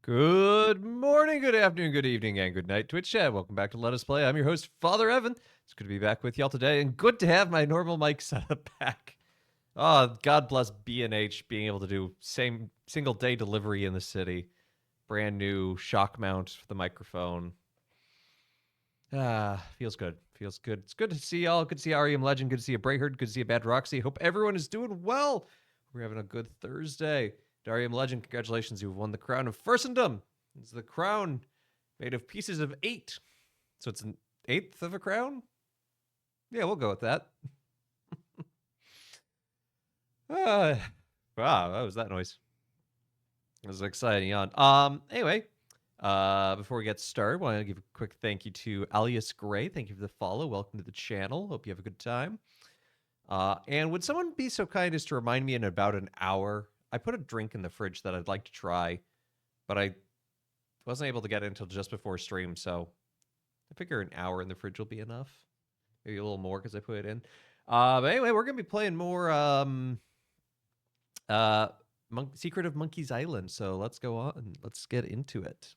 Good morning, good afternoon, good evening, and good night, Twitch chat. Welcome back to Let Us Play. I'm your host, Father Evan. It's good to be back with y'all today, and good to have my normal mic setup back. Oh, God bless B&H being able to do same single day delivery in the city. Brand new shock mount for the microphone. Feels good. Feels good. It's good to see y'all. Good to see REM Legend. Good to see a Brayherd. Good to see a Bad Roxy. Hope everyone is doing well. We're having a good Thursday. Darium Legend, congratulations. You've won the crown of Furstendom. It's the crown made of pieces of 8. So it's an eighth of a crown? Yeah, we'll go with that. Wow, what was that noise? It was exciting yawn. Anyway, before we get started, I want to give a quick thank you to Alias Gray. Thank you for the follow. Welcome to the channel. Hope you have a good time. And would someone be so kind as to remind me in about an hour? I put a drink in the fridge that I'd like to try, but I wasn't able to get it until just before stream, so I figure an hour in the fridge will be enough. Maybe a little more because I put it in. But anyway, we're going to be playing more Secret of Monkey's Island, so let's go on and let's get into it.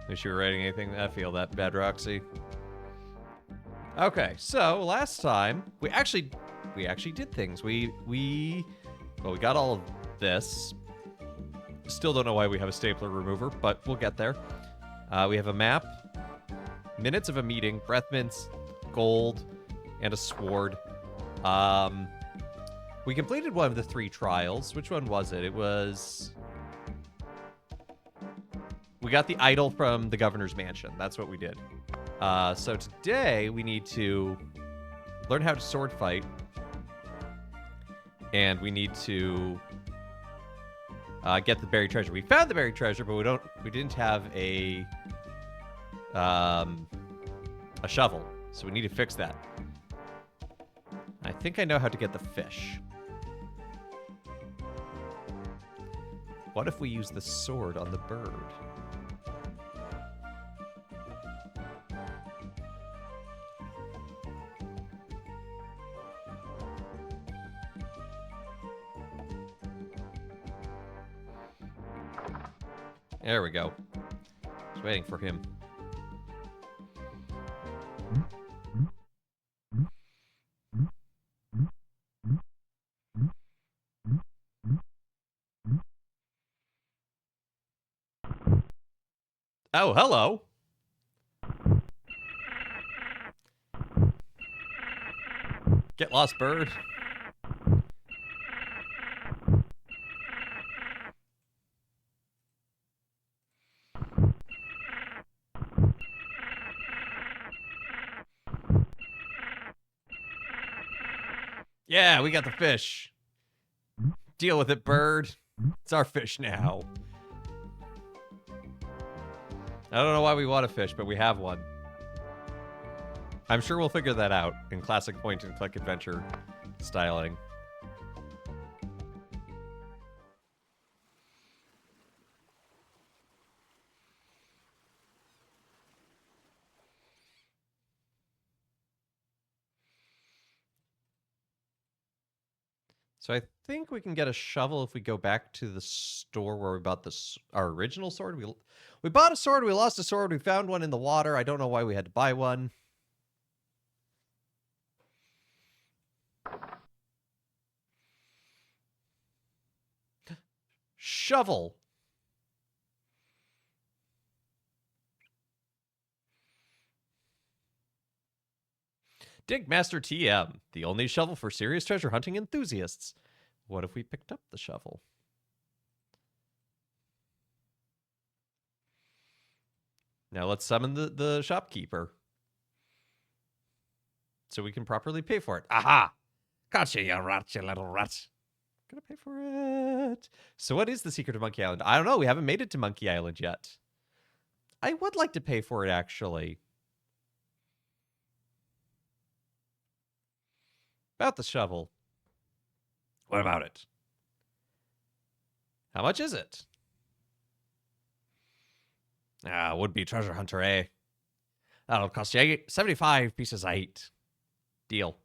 Wish you were writing anything. I feel that, Bad Roxy. Okay, so last time we actually did things. We got all of this. Still don't know why we have a stapler remover, but we'll get there. We have a map, minutes of a meeting, breath mints, gold, and a sword. We completed one of the 3 trials. Which one was it? It was... We got the idol from the governor's mansion. That's what we did. So today we need to learn how to sword fight. And we need to get the buried treasure. We found the buried treasure, but we didn't have a shovel. So we need to fix that. I think I know how to get the fish. What if we use the sword on the bird? There we go. Just waiting for him. Oh, hello. Get lost, bird. Yeah, we got the fish. Deal with it, bird. It's our fish now. I don't know why we want a fish, but we have one. I'm sure we'll figure that out in classic point-and-click adventure styling. So I think we can get a shovel if we go back to the store where we bought our original sword. We bought a sword, we lost a sword, we found one in the water. I don't know why we had to buy one. Shovel. Digmaster TM, the only shovel for serious treasure hunting enthusiasts. What if we picked up the shovel? Now let's summon the shopkeeper. So we can properly pay for it. Aha! Gotcha, you rat, you little rat. Gonna pay for it. So what is the secret of Monkey Island? I don't know. We haven't made it to Monkey Island yet. I would like to pay for it, actually. About the shovel. What about it? How much is it? Would-be treasure hunter, eh? That'll cost you 75 pieces of 8. Deal.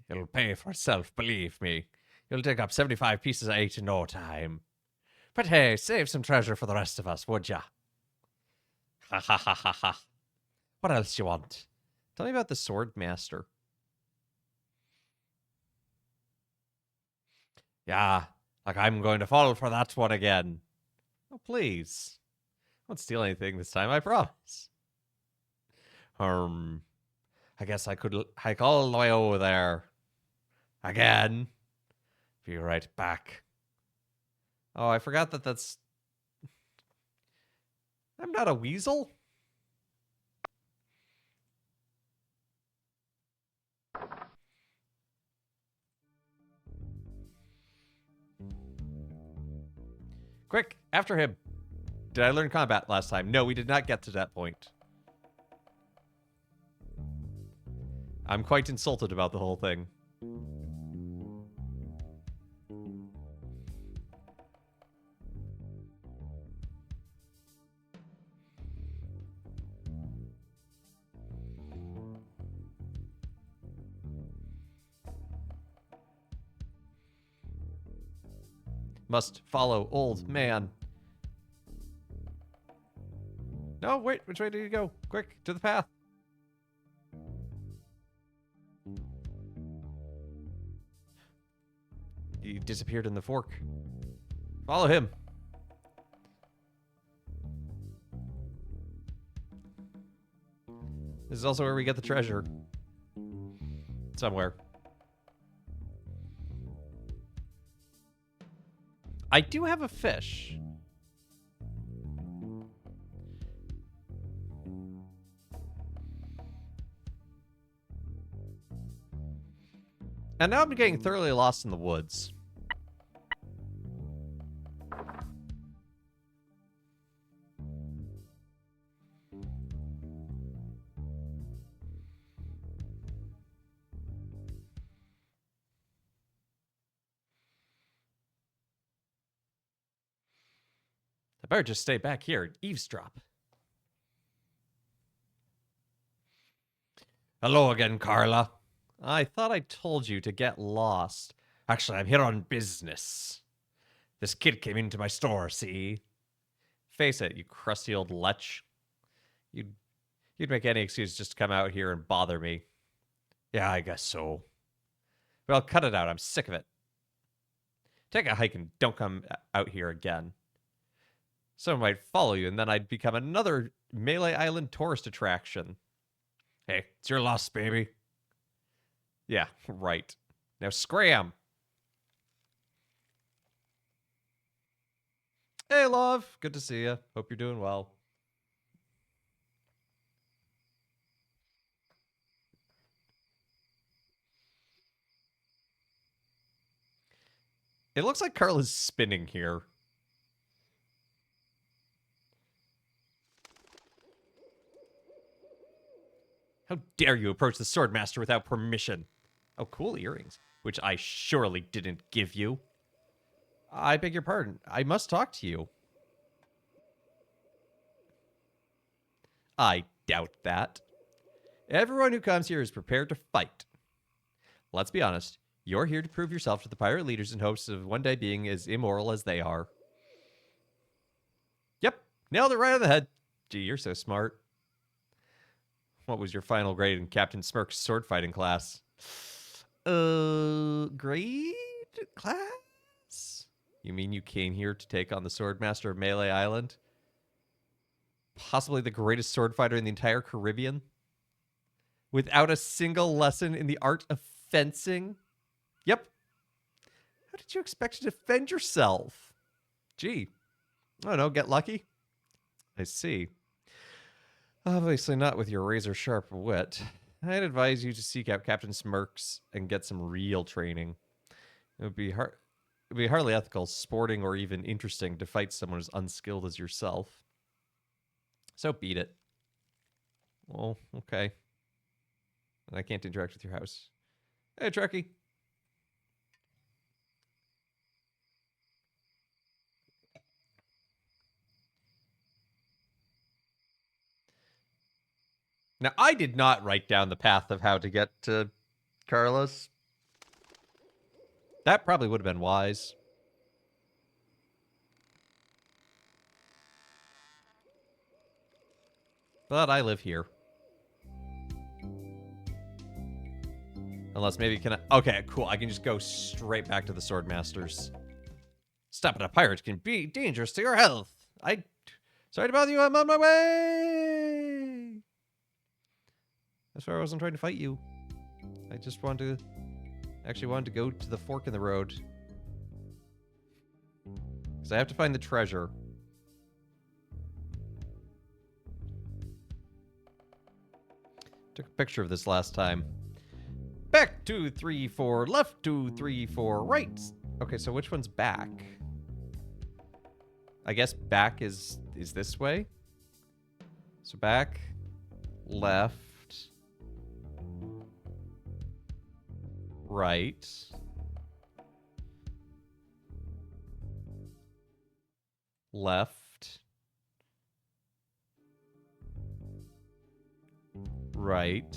It'll pay for itself, believe me. You'll dig up 75 pieces of 8 in no time. But hey, save some treasure for the rest of us, would ya? Ha ha ha ha ha. What else you want? Tell me about the Sword Master. Yeah, like I'm going to fall for that one again. Oh, please. I won't steal anything this time, I promise. I guess I could hike all the way over there. Again. Be right back. Oh, I forgot that's... I'm not a weasel. Quick, after him. Did I learn combat last time? No, we did not get to that point. I'm quite insulted about the whole thing. Must follow old man. No, wait, which way did you go? Quick, to the path. He disappeared in the fork. Follow him. This is also where we get the treasure. Somewhere. I do have a fish. And now I'm getting thoroughly lost in the woods. I better just stay back here and eavesdrop. Hello again, Carla. I thought I told you to get lost. Actually, I'm here on business. This kid came into my store, see? Face it, you crusty old lech. You'd make any excuse just to come out here and bother me. Yeah, I guess so. Well, cut it out. I'm sick of it. Take a hike and don't come out here again. Someone might follow you, and then I'd become another Melee Island tourist attraction. Hey, it's your loss, baby. Yeah, right. Now scram. Hey, love. Good to see you. Hope you're doing well. It looks like Carla's spinning here. How dare you approach the Swordmaster without permission? Oh, cool earrings, which I surely didn't give you. I beg your pardon. I must talk to you. I doubt that. Everyone who comes here is prepared to fight. Let's be honest. You're here to prove yourself to the pirate leaders in hopes of one day being as immoral as they are. Yep, nailed it right on the head. Gee, you're so smart. What was your final grade in Captain Smirk's sword fighting class? Grade class? You mean you came here to take on the Swordmaster of Melee Island? Possibly the greatest sword fighter in the entire Caribbean? Without a single lesson in the art of fencing? Yep. How did you expect to defend yourself? Gee. I don't know, get lucky? I see. Obviously not with your razor-sharp wit. I'd advise you to seek out Captain Smirks and get some real training. It would be hardly ethical, sporting, or even interesting to fight someone as unskilled as yourself. So beat it. Well, okay. And I can't interact with your house. Hey, Trekkie. Now, I did not write down the path of how to get to Carlos. That probably would have been wise. But I live here. Unless maybe can I... Okay, cool. I can just go straight back to the Swordmasters. Stopping a pirate can be dangerous to your health. Sorry to bother you. I'm on my way. That's why I wasn't trying to fight you. I just wanted to... Actually wanted to go to the fork in the road. Because I have to find the treasure. Took a picture of this last time. Back 2, 3, 4. Left 2, 3, 4. Right. Okay, so which one's back? I guess back is this way. So back, left, right. Left, right,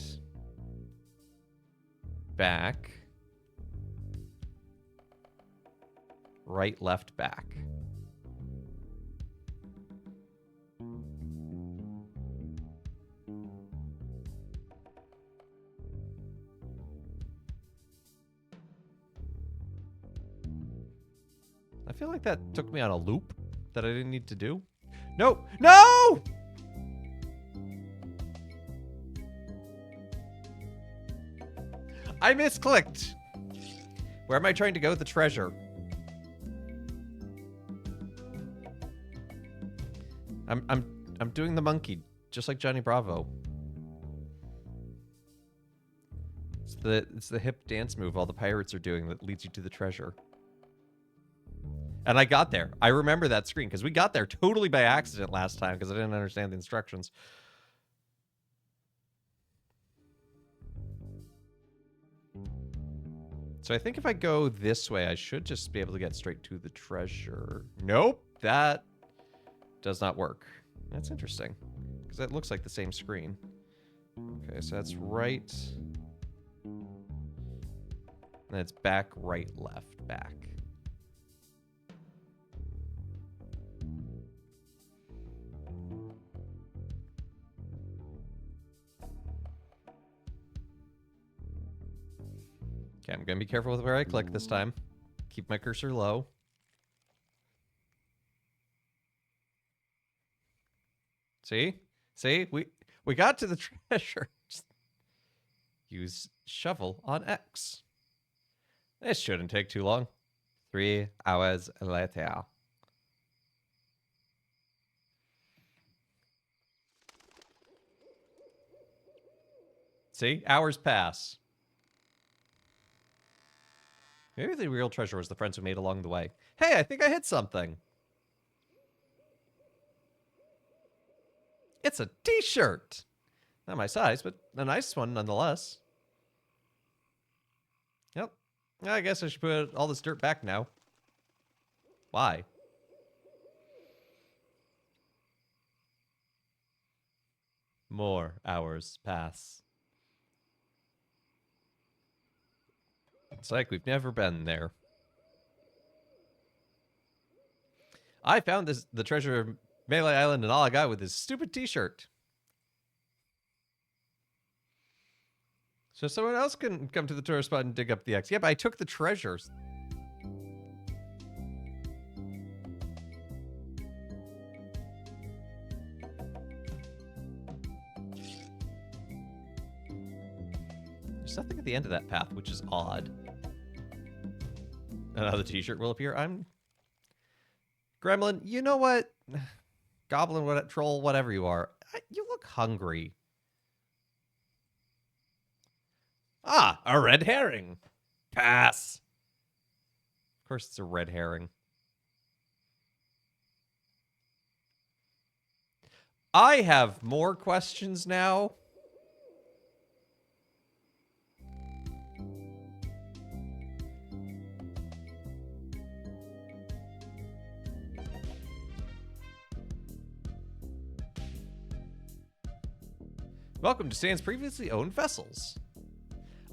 back, right, left, back. I feel like that took me on a loop that I didn't need to do. No! No! I misclicked. Where am I trying to go with the treasure? I'm doing the monkey, just like Johnny Bravo. It's the hip dance move all the pirates are doing that leads you to the treasure. And I got there. I remember that screen because we got there totally by accident last time because I didn't understand the instructions. So I think if I go this way, I should just be able to get straight to the treasure. Nope, that does not work. That's interesting because that looks like the same screen. Okay, so that's right. And it's back, right, left, back. Okay, I'm gonna be careful with where I click this time. Keep my cursor low. See? See? We got to the treasure. Use shovel on X. This shouldn't take too long. 3 hours later. See? Hours pass. Maybe the real treasure was the friends we made along the way. Hey, I think I hit something. It's a t-shirt. Not my size, but a nice one nonetheless. Yep. I guess I should put all this dirt back now. Why? More hours pass. It's like we've never been there. I found the treasure of Melee Island and all I got with this stupid t-shirt. So someone else can come to the tourist spot and dig up the X. Yeah, but I took the treasures. There's nothing at the end of that path, which is odd. Another t-shirt will appear. I'm... Gremlin, you know what? Goblin, what, troll, whatever you are. You look hungry. Ah, a red herring. Pass. Of course it's a red herring. I have more questions now. Welcome to Stan's previously owned vessels.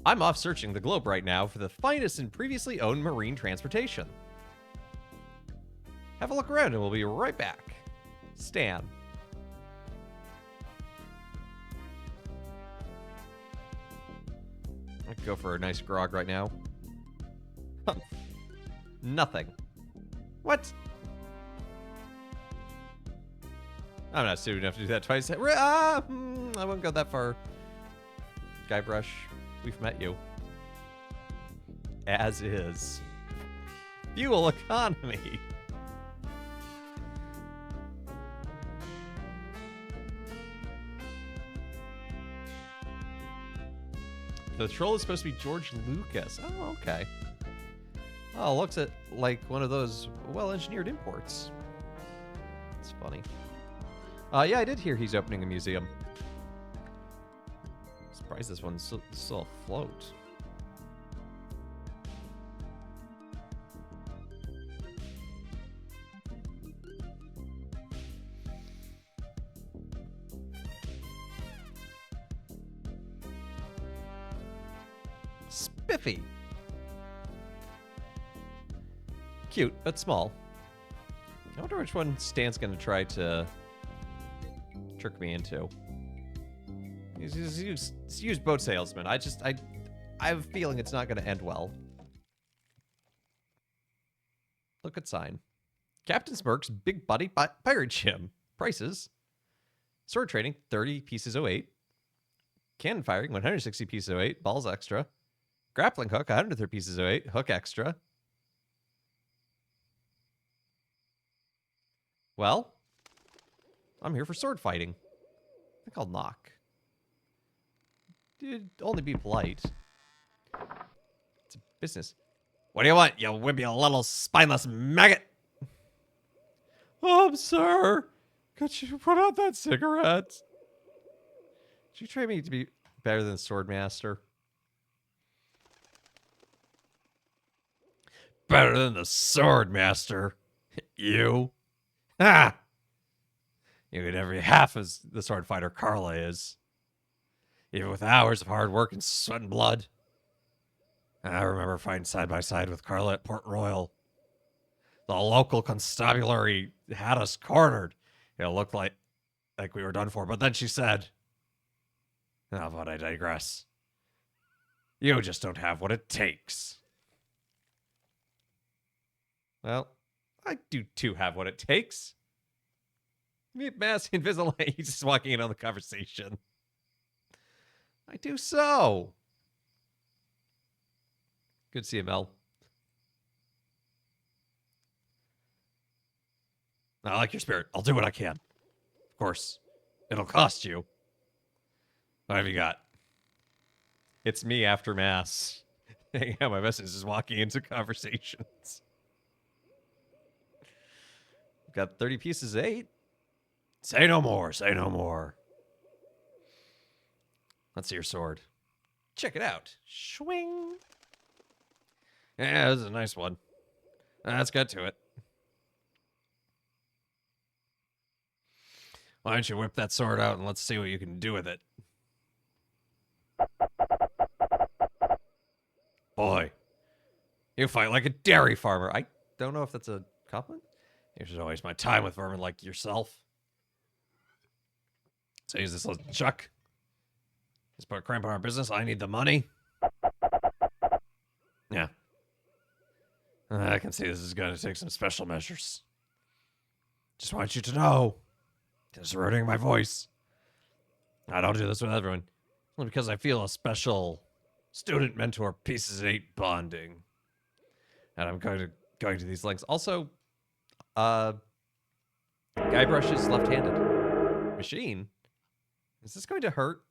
I'm off searching the globe right now for the finest and previously owned marine transportation. Have a look around and we'll be right back. Stan. I could go for a nice grog right now. Nothing. What? I'm not stupid enough to do that twice. I won't go that far. Guybrush, we've met you. As is. Fuel economy. The troll is supposed to be George Lucas. Oh, okay. Oh, looks like one of those well-engineered imports. It's funny. Yeah, I did hear he's opening a museum. Surprised this one's still afloat. Spiffy. Cute, but small. I wonder which one Stan's gonna try to trick me into. He's used boat salesman. I have a feeling it's not gonna end well. Look at sign. Captain Smirk's Big Buddy Pirate Gym. Prices. Sword training, 30 pieces 08. Cannon firing, 160 pieces 08. Balls extra. Grappling hook, 130 pieces 08. Hook extra. Well, I'm here for sword fighting. I think I'll knock. Dude, only be polite. It's a business. What do you want, you wimpy little spineless maggot? Sir, could you put out that cigarette? Did you train me to be better than Swordmaster? Better than the Swordmaster? You? Ha! You get every half as the sword fighter Carla is. Even with hours of hard work and sweat and blood. I remember fighting side by side with Carla at Port Royal. The local constabulary had us cornered. It looked like we were done for, but then she said, "Oh, but I digress. You just don't have what it takes." Well, I do too have what it takes. Meet Massey Invisalign. He's just walking in on the conversation. I do so. Good to see you, Mel. I like your spirit. I'll do what I can. Of course, it'll cost you. What have you got? It's me after Mass. Hanging out my messages, just walking into conversations. Got 30 pieces, 8. Say no more, say no more. Let's see your sword. Check it out. Swing. Yeah, this is a nice one. Let's get to it. Why don't you whip that sword out and let's see what you can do with it. Boy, you fight like a dairy farmer. I don't know if that's a compliment. You should always waste my time with vermin like yourself. So use this little chuck. Just put a cramp on our business. I need the money. Yeah. I can see this is going to take some special measures. Just want you to know. Just eroding my voice. I don't do this with everyone. Only because I feel a special student mentor pieces 8 bonding. And I'm going to these links. Also, Guybrush is left-handed. Machine? Is this going to hurt?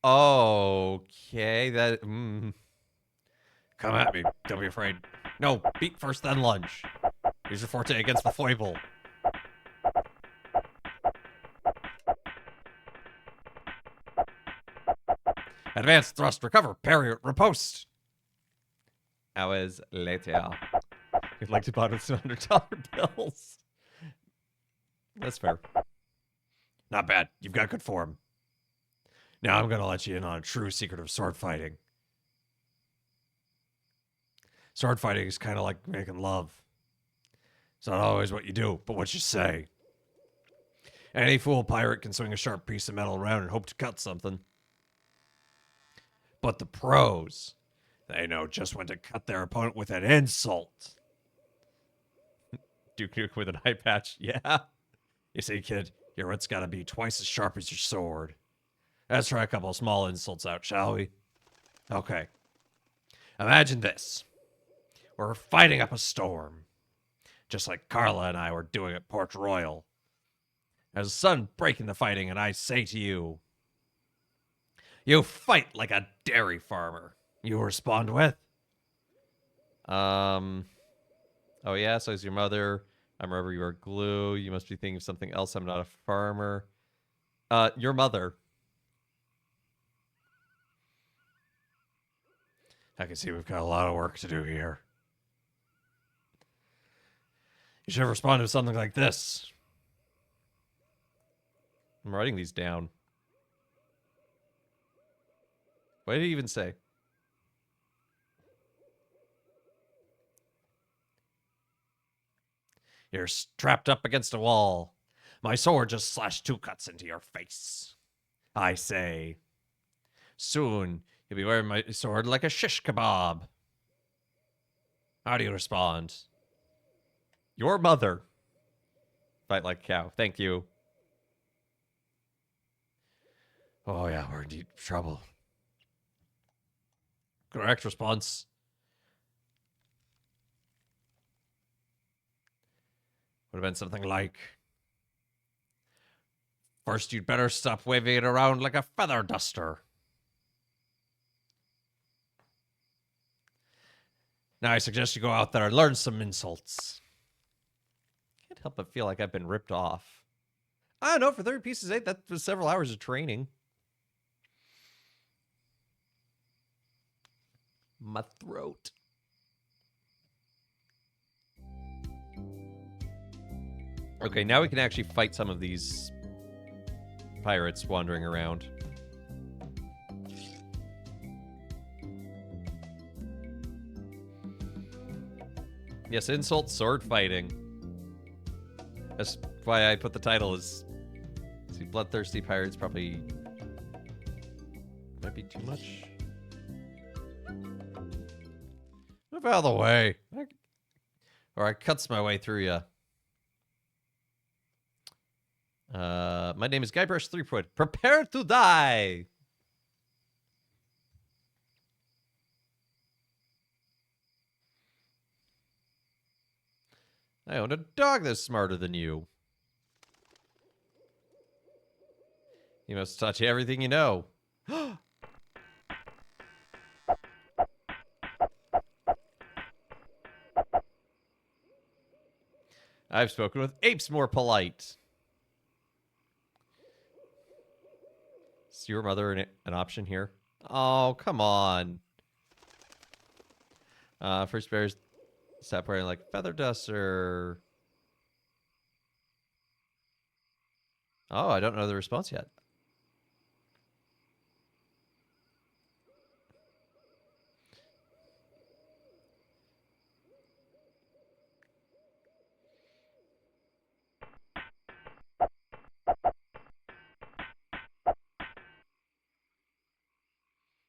Okay, that... Come at me. Don't be afraid. No, beat first, then lunge. Here's your forte against the foible. Advance, thrust, recover, parry, riposte. Hours later. You'd like to buy with some $100 bills. That's fair. Not bad. You've got good form. Now I'm gonna let you in on a true secret of sword fighting. Sword fighting is kind of like making love. It's not always what you do, but what you say. Any fool pirate can swing a sharp piece of metal around and hope to cut something. But the pros, they know just when to cut their opponent with an insult. Duke Nuke with an eye patch, yeah. You see, kid, your wit's gotta be twice as sharp as your sword. Let's try a couple of small insults out, shall we? Okay. Imagine this. We're fighting up a storm. Just like Carla and I were doing at Port Royal. There's a sun breaking the fighting, and I say to you, you fight like a dairy farmer. You respond with, oh yeah, so is your mother. I remember you were glue. You must be thinking of something else. I'm not a farmer. Your mother. I can see we've got a lot of work to do here. You should have responded with something like this. I'm writing these down. What did he even say? You're strapped up against a wall. My sword just slashed 2 cuts into your face. I say, soon you'll be wearing my sword like a shish kebab. How do you respond? Your mother. Fight like a cow. Thank you. Oh yeah, we're in deep trouble. Correct response. Would have been something like, first you'd better stop waving it around like a feather duster. Now I suggest you go out there and learn some insults. Can't help but feel like I've been ripped off. I don't know, for 30 pieces 8, that was several hours of training. My throat. Okay, now we can actually fight some of these pirates wandering around. Yes, insult sword fighting. That's why I put the title as... See, bloodthirsty pirates probably... might be too much. Move out of the way. Or I cuts my way through ya. My name is Guybrush Threepwood. Prepare to die! I own a dog that's smarter than you. He must have taught you everything you know. I've spoken with apes more polite. Is your mother an option here? Oh, come on. First bears stop wearing like feather duster. Oh, I don't know the response yet.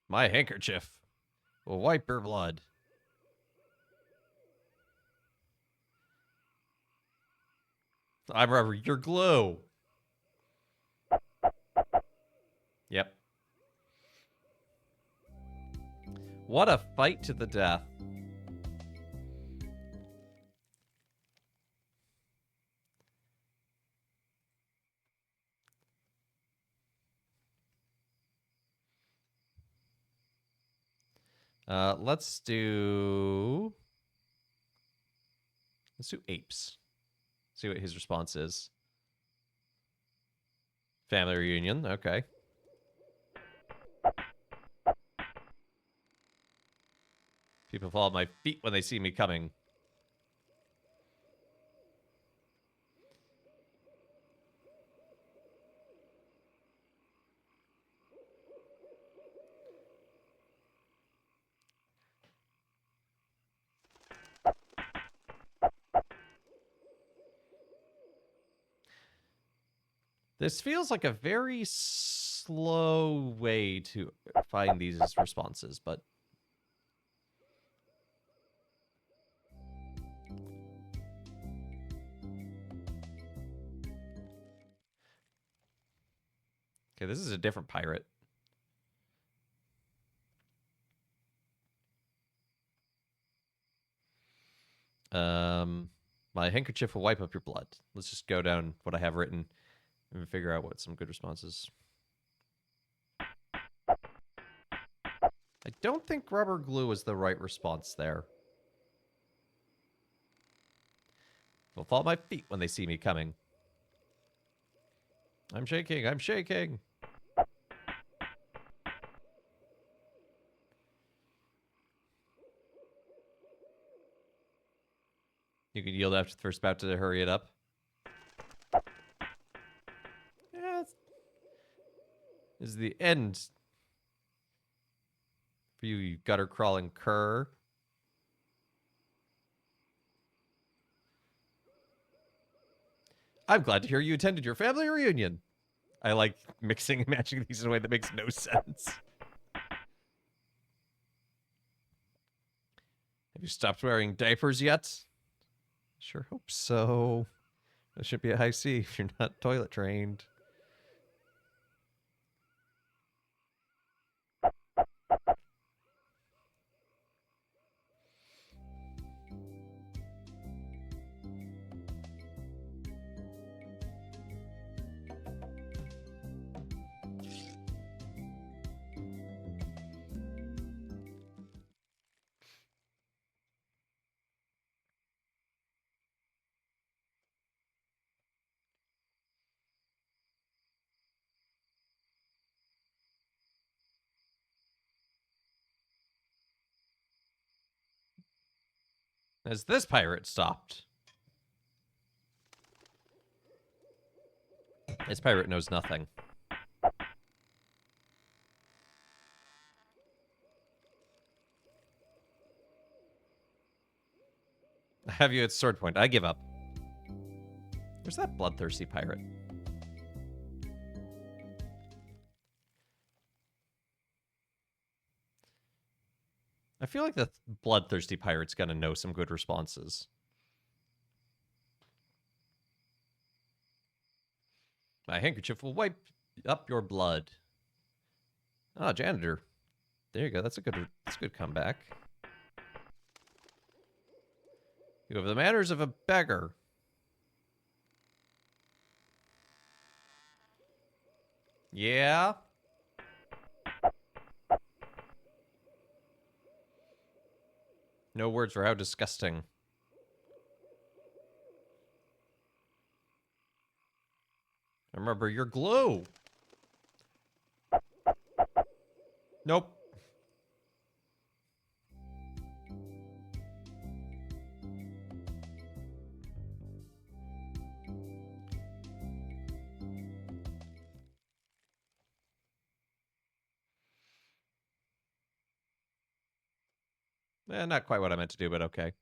My handkerchief will wipe your blood. I'm rubber. You're glue. Yep. What a fight to the death. Let's do apes. See what his response is. Family reunion. Okay. People fall at my feet when they see me coming. This feels like a very slow way to find these responses, but... Okay, this is a different pirate. My handkerchief will wipe up your blood. Let's just go down what I have written and figure out what some good responses. I don't think rubber glue is the right response there. They'll fall at my feet when they see me coming. I'm shaking, I'm shaking. You can yield after the first bout to hurry it up. Yeah, this is the end. For you gutter crawling cur. I'm glad to hear you attended your family reunion. I like mixing and matching these in a way that makes no sense. Have you stopped wearing diapers yet? Sure hope so. That should be a high C if you're not toilet trained. Has this pirate stopped? This pirate knows nothing. I have you at sword point. I give up. Where's that bloodthirsty pirate? I feel like the bloodthirsty pirate's gonna know some good responses. My handkerchief will wipe up your blood. Ah, janitor. There you go. That's a good comeback. You have the manners of a beggar. Yeah. No words for how disgusting. Remember your glue. Nope. Not quite what I meant to do, but okay.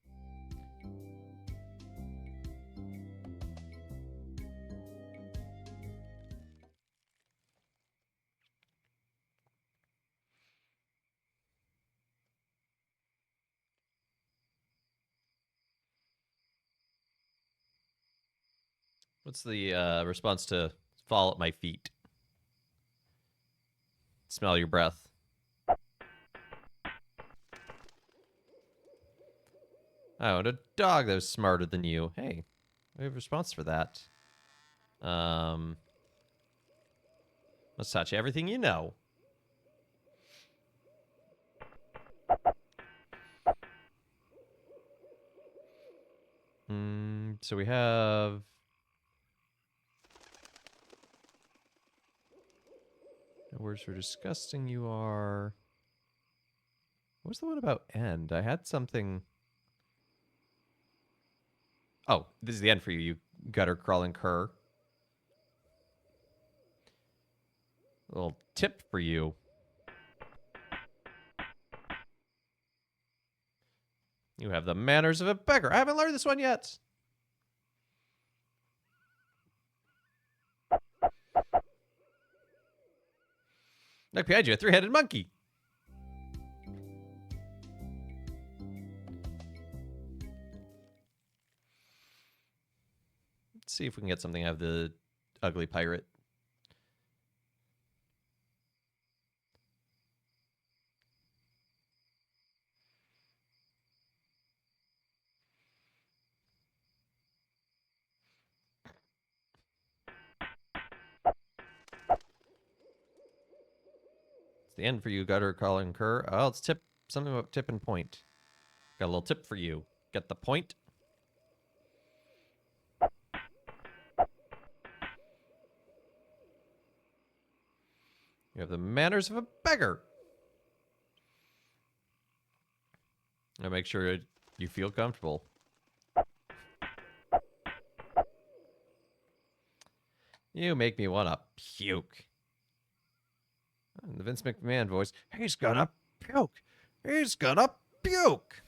What's the response to fall at my feet? Smell your breath. I owned a dog that was smarter than you. Hey, we have a response for that. Let's touch everything you know. So we have... No words for disgusting you are. What was the one about end? I had something... Oh, this is the end for you, you gutter crawling cur. A little tip for you. You have the manners of a beggar. I haven't learned this one yet. Look behind you, a three-headed monkey. Let's see if we can get something out of the ugly pirate. It's the end for you, Gutter, Colin Kerr. Oh, it's tip. Something about tip and point. Got a little tip for you. Get the point. You have the manners of a beggar. Now make sure you feel comfortable. You make me want to puke. And the Vince McMahon voice. He's gonna puke. He's gonna puke.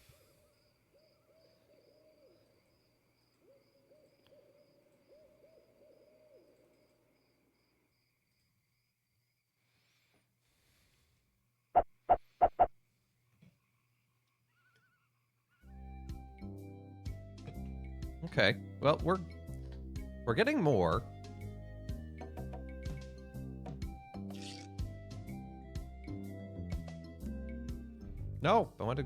Okay. Well, we're getting more. No, I want to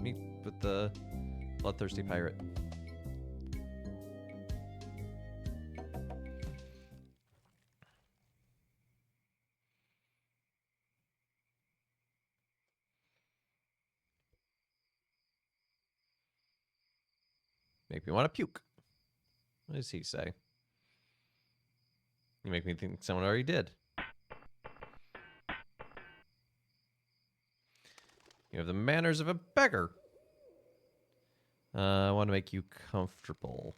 meet with the bloodthirsty pirate. Make me want to puke. What does he say? You make me think someone already did. You have the manners of a beggar. I want to make you comfortable.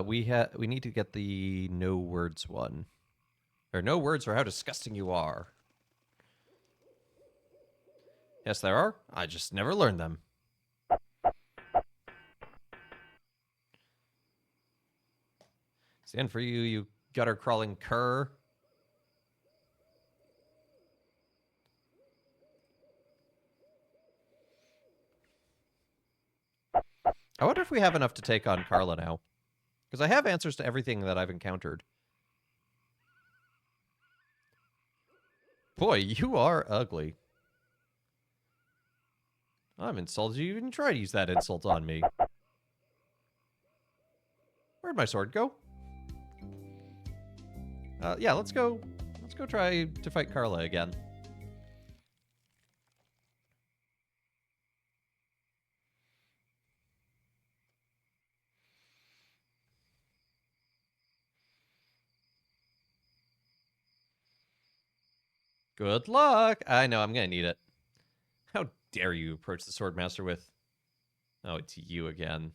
We need to get the no words one. Or no words for how disgusting you are. Yes, there are. I just never learned them. Stand for you, you gutter-crawling cur. I wonder if we have enough to take on Carla now. Because I have answers to everything that I've encountered. Boy, you are ugly. I'm insulted you even try to use that insult on me. Where'd my sword go? Yeah, let's go try to fight Carla again. Good luck! I know, I'm gonna need it. How dare you approach the Swordmaster with... Oh, it's you again.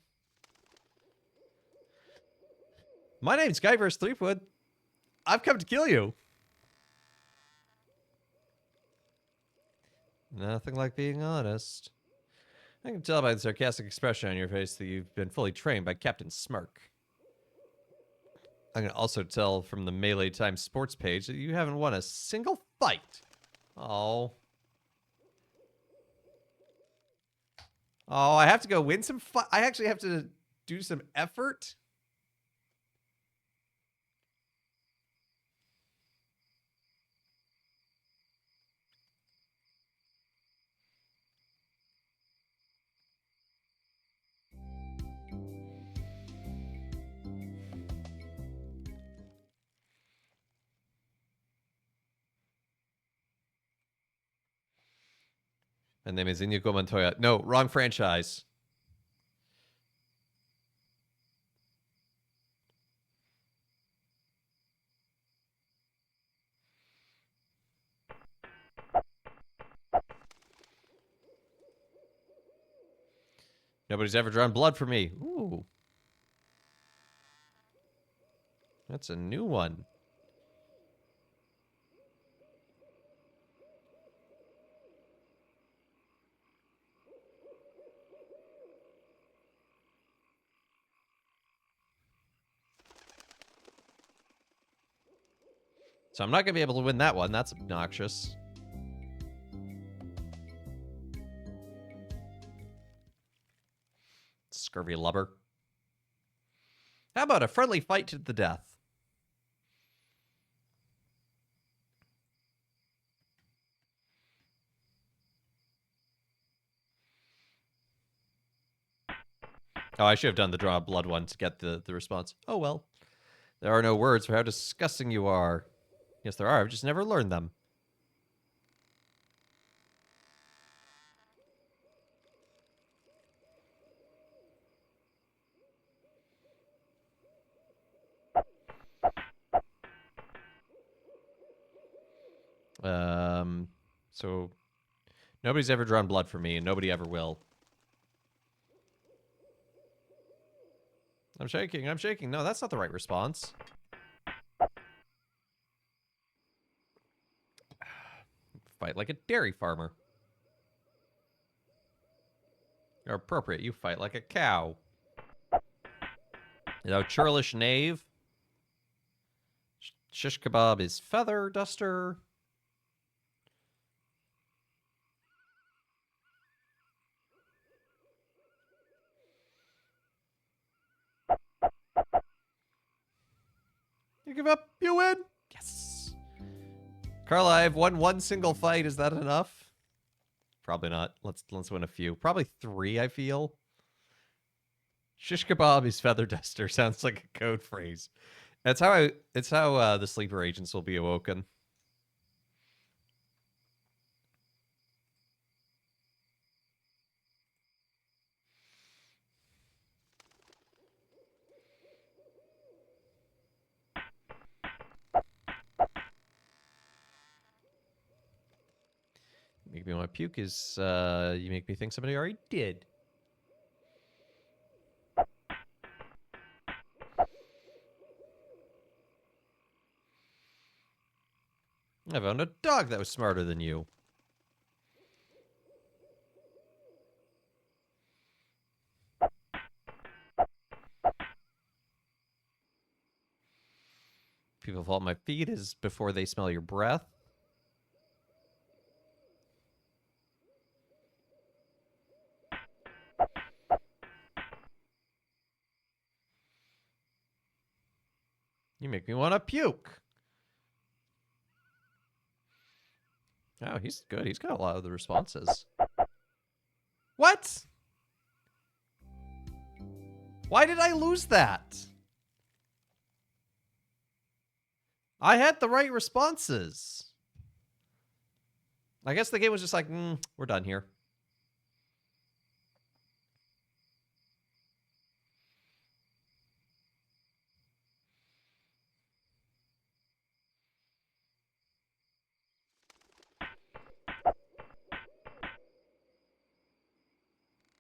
My name's Guybrush Threepwood. I've come to kill you. Nothing like being honest. I can tell by the sarcastic expression on your face that you've been fully trained by Captain Smark. I can also tell from the Melee Times sports page that you haven't won a single fight. Oh. Oh, I have to go win some fight. I actually have to do some effort. My name is Inigo Montoya. No, wrong franchise. Nobody's ever drawn blood for me. Ooh. That's a new one. So I'm not going to be able to win that one. That's obnoxious. Scurvy lubber. How about a friendly fight to the death? Oh, I should have done the draw blood one to get the response. Oh, well. There are no words for how disgusting you are. Yes, there are. I've just never learned them. So nobody's ever drawn blood for me, and nobody ever will. I'm shaking. I'm shaking. No, that's not the right response. Fight like a dairy farmer. You're appropriate. You fight like a cow. You know, churlish knave. Shish kebab is feather duster. You give up, you win. Yes. Carla, I've won one single fight. Is that enough? Probably not. Let's win a few. Probably 3, I feel. Shish kebab is feather duster. Sounds like a code phrase. It's how the sleeper agents will be awoken. Make me want to puke is you make me think somebody already did. I found a dog that was smarter than you. People fall at my feet is before they smell your breath. You make me want to puke. Oh, he's good. He's got a lot of the responses. What? Why did I lose that? I had the right responses. I guess the game was just like, we're done here.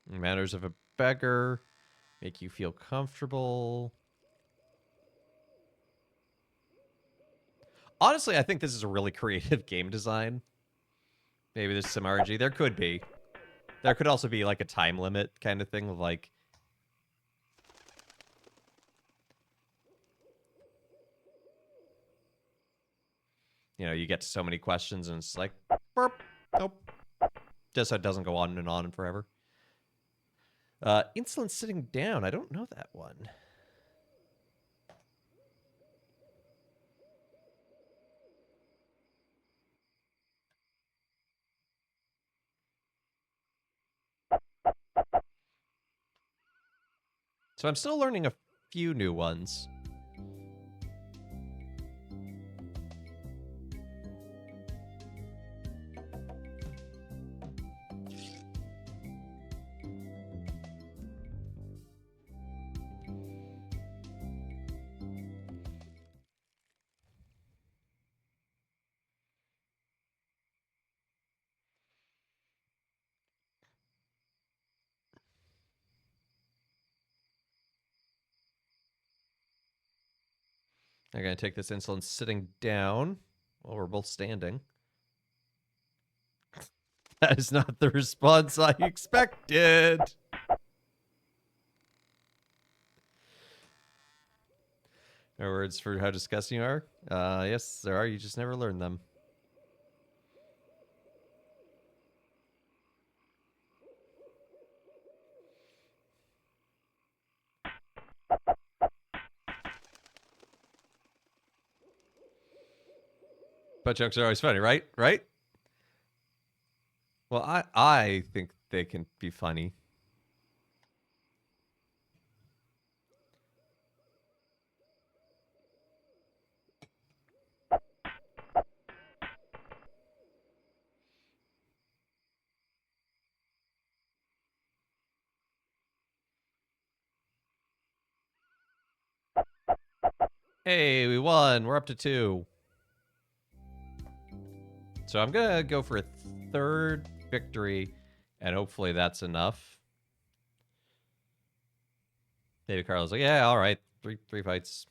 Manners of a beggar. Make you feel comfortable. Honestly, I think this is a really creative game design. Maybe there's some RNG. There could be. There could also be like a time limit kind of thing. Like, you know, you get to so many questions and it's like, burp, nope. Just so it doesn't go on and forever. Insolent sitting down. I don't know that one. So I'm still learning a few new ones. I'm going to take this insolent sitting down while we're both standing. That is not the response I expected. There are words for how disgusting you are? Yes, there are. You just never learn them. Butt jokes are always funny, right? Right? Well, I think they can be funny. Hey, we won. We're up to 2. So I'm going to go for a third victory, and hopefully that's enough. David Carlos like, yeah, all right. Three fights.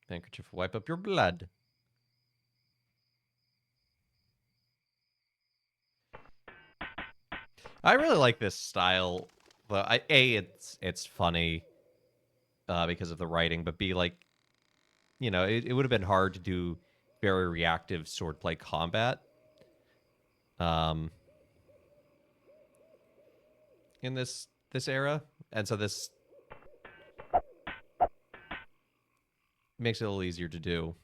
Handkerchief will wipe up your blood. I really like this style. Well, it's funny because of the writing, but B, like, you know, it would have been hard to do very reactive swordplay combat in this era, and so this makes it a little easier to do.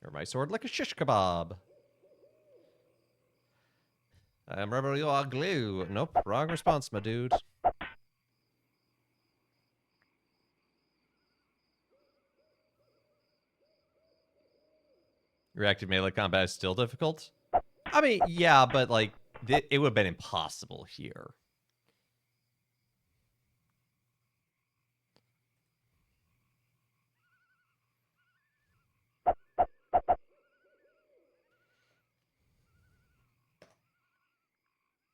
Or my sword like a shish kebab. I'm rubber, you are glue. Nope, wrong response, my dude. Reactive melee combat is still difficult. I mean, yeah, but like it would have been impossible here.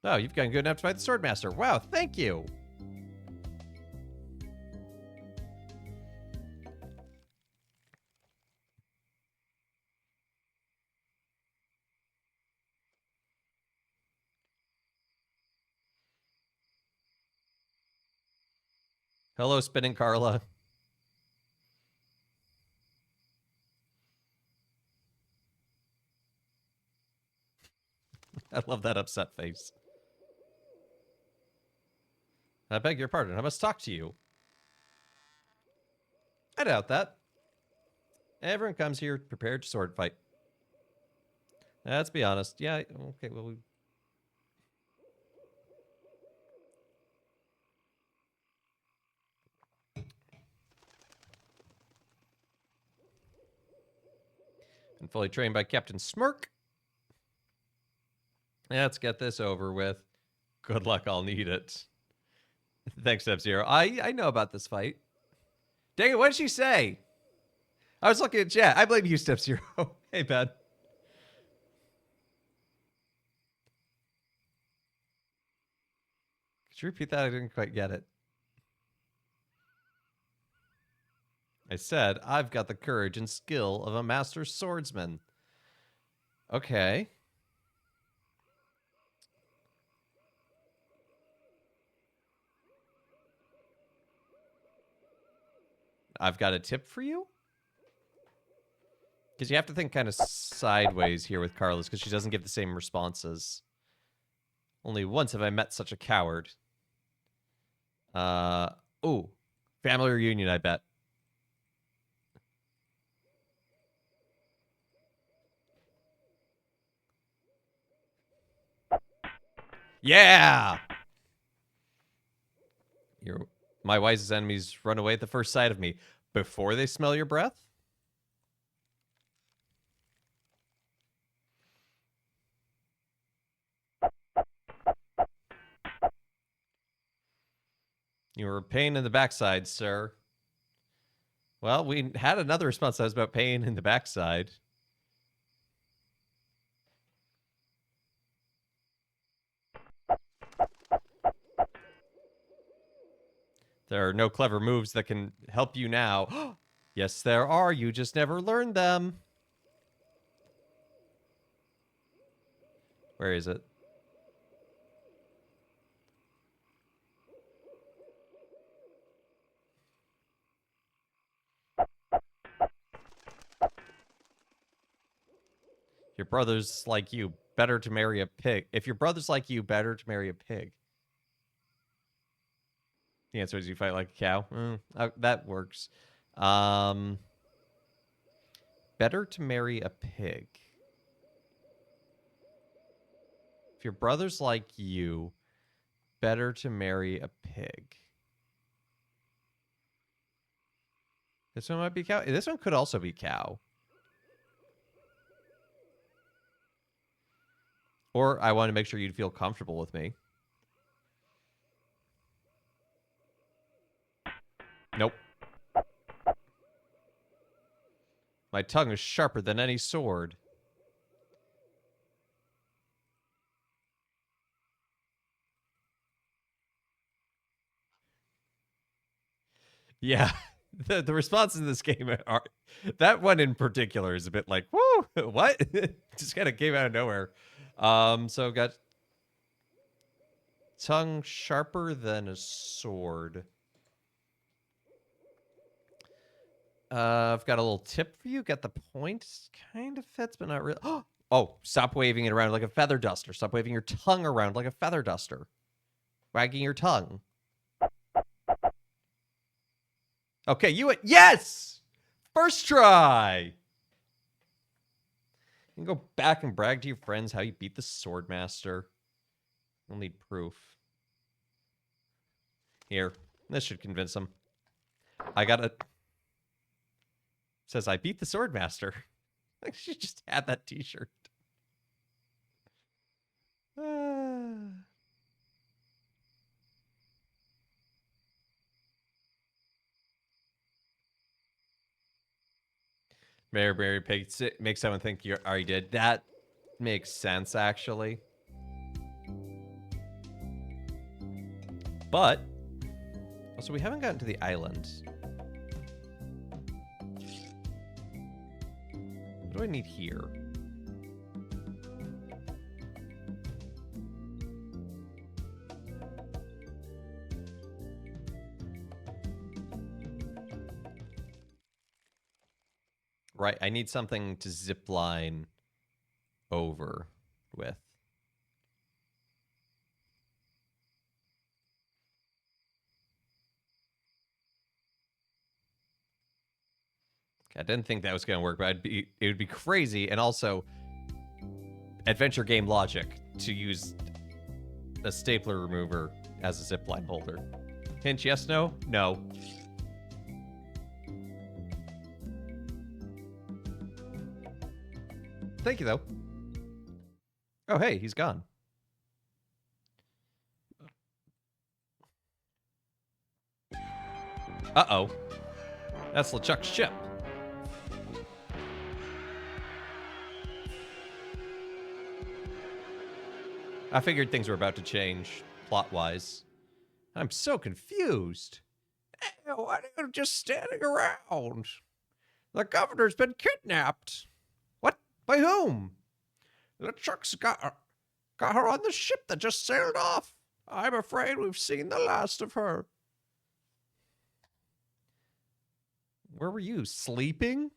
Oh, you've gotten good enough to fight the Swordmaster. Wow, thank you. Hello, Spinning Carla. I love that upset face. I beg your pardon. I must talk to you. I doubt that. Everyone comes here prepared to sword fight. Let's be honest. Yeah, okay, well, and fully trained by Captain Smirk. Let's get this over with. Good luck, I'll need it. Thanks, F-Zero. I know about this fight. Dang it, what did she say? I was looking at chat. I blame you, Step Zero. Hey, Ben. Could you repeat that? I didn't quite get it. I said, I've got the courage and skill of a master swordsman. Okay. I've got a tip for you? Because you have to think kind of sideways here with Carlos, because she doesn't give the same responses. Only once have I met such a coward. Oh, family reunion, I bet. Yeah! My wisest enemies run away at the first sight of me. Before they smell your breath? You were a pain in the backside, sir. Well, we had another response that was about pain in the backside. There are no clever moves that can help you now. Yes, there are. You just never learned them. Where is it? Your brother's like you, better to marry a pig. If your brother's like you, better to marry a pig. The answer is you fight like a cow. That works. Better to marry a pig. If your brother's like you, better to marry a pig. This one might be cow. This one could also be cow. Or I want to make sure you'd feel comfortable with me. Nope. My tongue is sharper than any sword. Yeah. The responses in this game are... That one in particular is a bit like, whoo, what? Just kind of came out of nowhere. So I've got tongue sharper than a sword. I've got a little tip for you. Got the point. Kind of fits, but not really. Oh, stop waving it around like a feather duster. Stop waving your tongue around like a feather duster. Wagging your tongue. Okay, you... Yes! First try! You can go back and brag to your friends how you beat the Swordmaster. You'll need proof. Here. This should convince them. I got a... Says, I beat the Swordmaster. I should just add that t-shirt. Mary Pig makes someone think you already did. That makes sense, actually. But, also, we haven't gotten to the island. What do I need here? Right, I need something to zip line over with. I didn't think that was going to work, but it would be crazy, and also adventure game logic to use a stapler remover as a zipline holder. Hint, yes, no? No. Thank you, though. Oh, hey, he's gone. Uh-oh. That's LeChuck's ship. I figured things were about to change, plot-wise. I'm so confused. Why are you just standing around? The governor's been kidnapped. What? By whom? LeChuck's got her on the ship that just sailed off. I'm afraid we've seen the last of her. Where were you? Sleeping?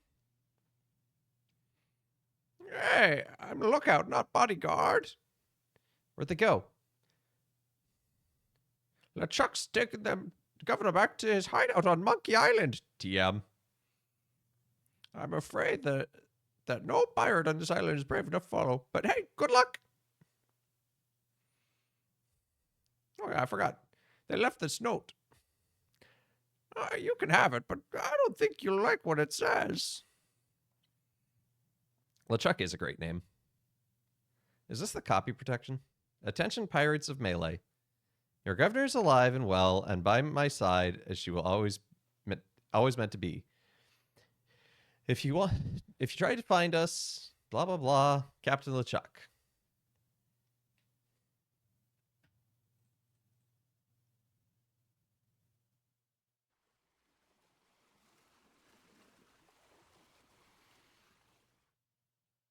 Hey, I'm the lookout, not bodyguard. Where'd they go? LeChuck's taking them, governor, back to his hideout on Monkey Island, TM. I'm afraid that no pirate on this island is brave enough to follow. But hey, good luck. Oh, yeah, I forgot. They left this note. You can have it, but I don't think you'll like what it says. LeChuck is a great name. Is this the copy protection? Attention, pirates of Melee. Your governor is alive and well, and by my side, as she will always meant to be. If you try to find us, blah blah blah, Captain LeChuck.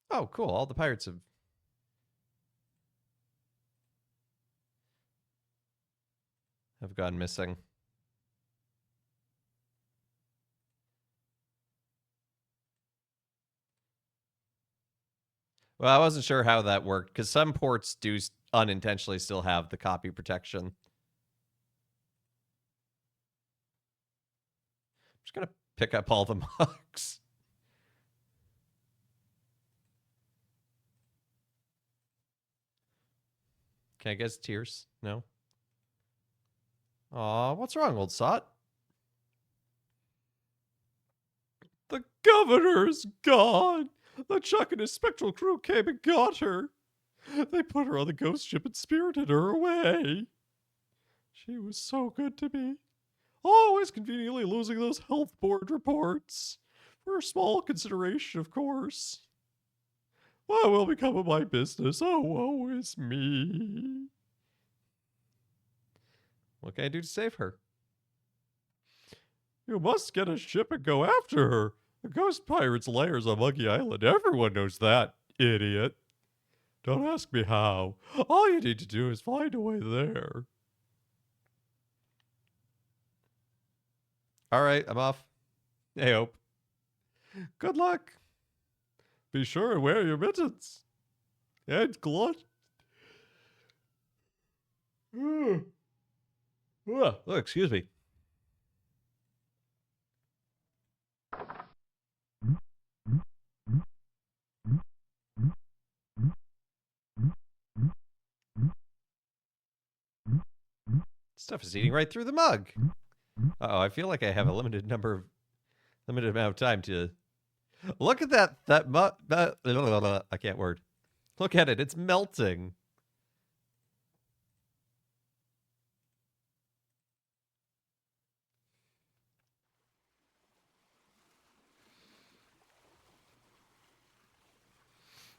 Oh, cool. All the pirates have gone missing. Well, I wasn't sure how that worked because some ports do unintentionally still have the copy protection. I'm just gonna pick up all the mugs. Can I guess tears? No. Aw, what's wrong, old sot? The governor's gone. LeChuck and his spectral crew came and got her. They put her on the ghost ship and spirited her away. She was so good to me. Always conveniently losing those health board reports. For a small consideration, of course. What will become of my business? Oh, woe is me. What can I do to save her? You must get a ship and go after her. The ghost pirate's lair's on Monkey Island. Everyone knows that, idiot. Don't ask me how. All you need to do is find a way there. All right, I'm off. Hey, Hope. Good luck. Be sure and wear your mittens. And gloves. Oh, excuse me. Stuff is eating right through the mug. Uh-oh, I feel like I have a limited amount of time to look at that mug. I can't word. Look at it, it's melting.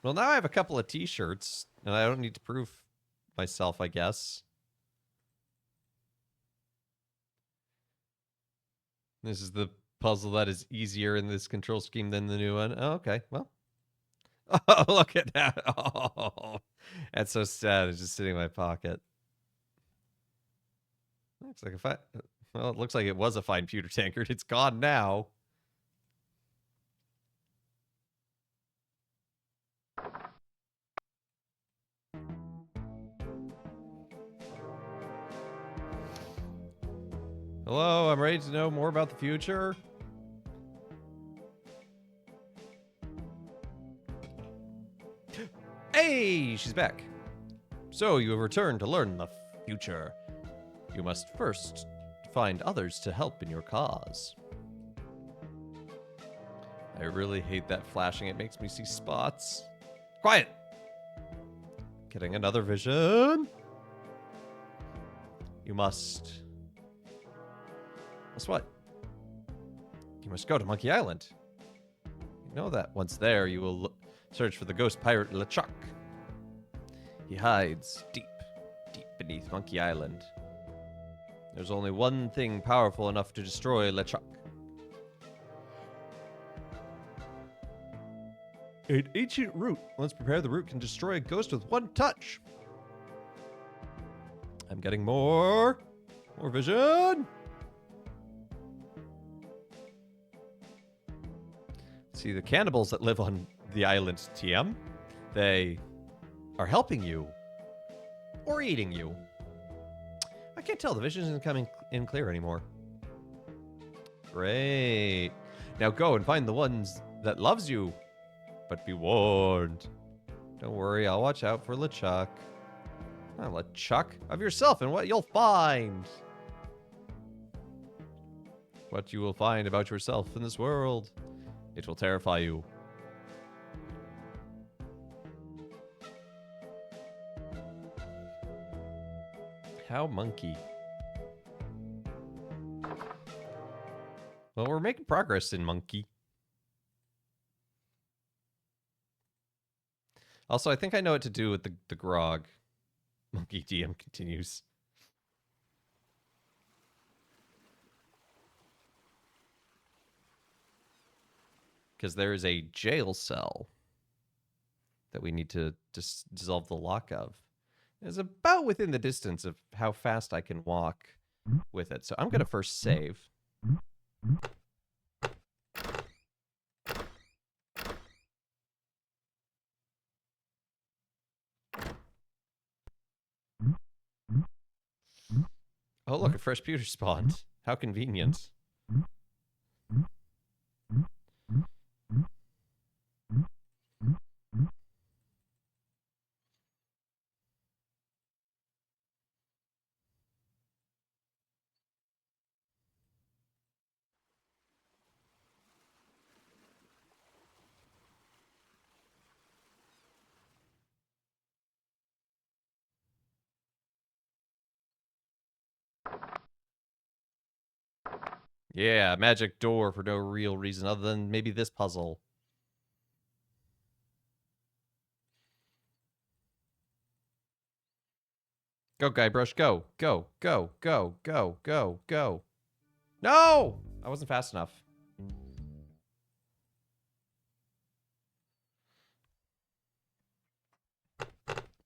Well, now I have a couple of t-shirts, and I don't need to prove myself, I guess. This is the puzzle that is easier in this control scheme than the new one. Oh, okay, well. Oh, look at that. Oh, that's so sad. It's just sitting in my pocket. Looks like well, it looks like it was a fine pewter tankard. It's gone now. Hello, I'm ready to know more about the future. Hey, she's back. So you have returned to learn the future. You must first find others to help in your cause. I really hate that flashing. It makes me see spots. Quiet! Getting another vision. You must... Guess what? You must go to Monkey Island. You know that once there, you will search for the ghost pirate LeChuck. He hides deep, deep beneath Monkey Island. There's only one thing powerful enough to destroy LeChuck. An ancient root. Once prepared, the root can destroy a ghost with one touch. I'm getting more vision. See, the cannibals that live on the island, TM, they are helping you or eating you. I can't tell. The vision isn't coming in clear anymore. Great. Now go and find the ones that loves you. But be warned. Don't worry, I'll watch out for LeChuck. Not LeChuck. Of yourself and what you'll find. What you will find about yourself in this world. It will terrify you. How monkey. Well, we're making progress in monkey. Also, I think I know what to do with the grog. Monkey DM continues. Because there is a jail cell that we need to dissolve the lock of. It's about within the distance of how fast I can walk with it. So I'm going to first save. Oh, look, a fresh pewter spawned. How convenient. Yeah, magic door for no real reason other than maybe this puzzle. Go, Guybrush, go. Go, go, go, go, go, go. No! I wasn't fast enough.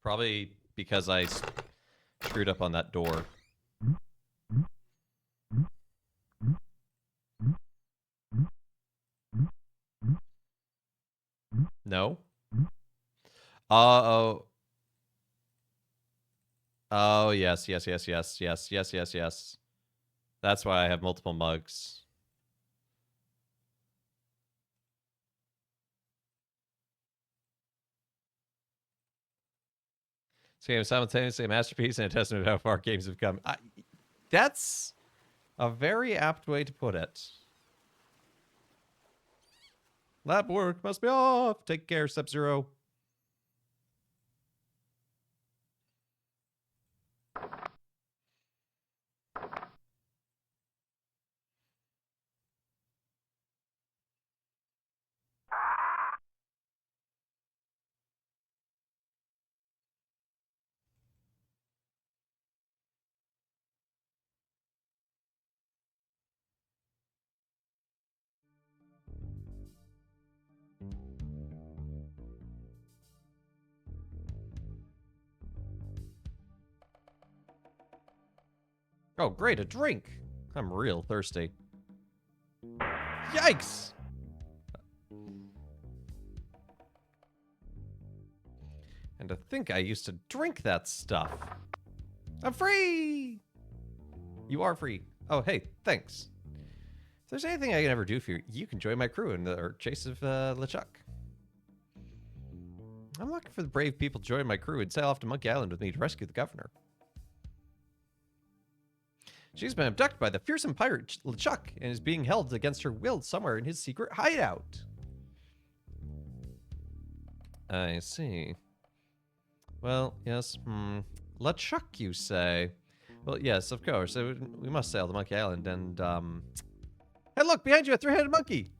Probably because I screwed up on that door. No? Oh. Oh, yes, yes, yes, yes, yes, yes, yes, yes. That's why I have multiple mugs. This game is simultaneously a masterpiece and a testament to how far games have come. That's a very apt way to put it. Lab work must be off. Take care, Sub-Zero. Oh, great, a drink. I'm real thirsty. Yikes! And to think I used to drink that stuff. I'm free! You are free. Oh, hey, thanks. If there's anything I can ever do for you, you can join my crew in the chase of LeChuck. I'm looking for the brave people to join my crew and sail off to Monkey Island with me to rescue the governor. She's been abducted by the fearsome pirate LeChuck and is being held against her will somewhere in his secret hideout. I see. Well, yes, LeChuck, you say? Well, yes, of course. We must sail to Monkey Island and, Hey, look, behind you, a three-headed monkey!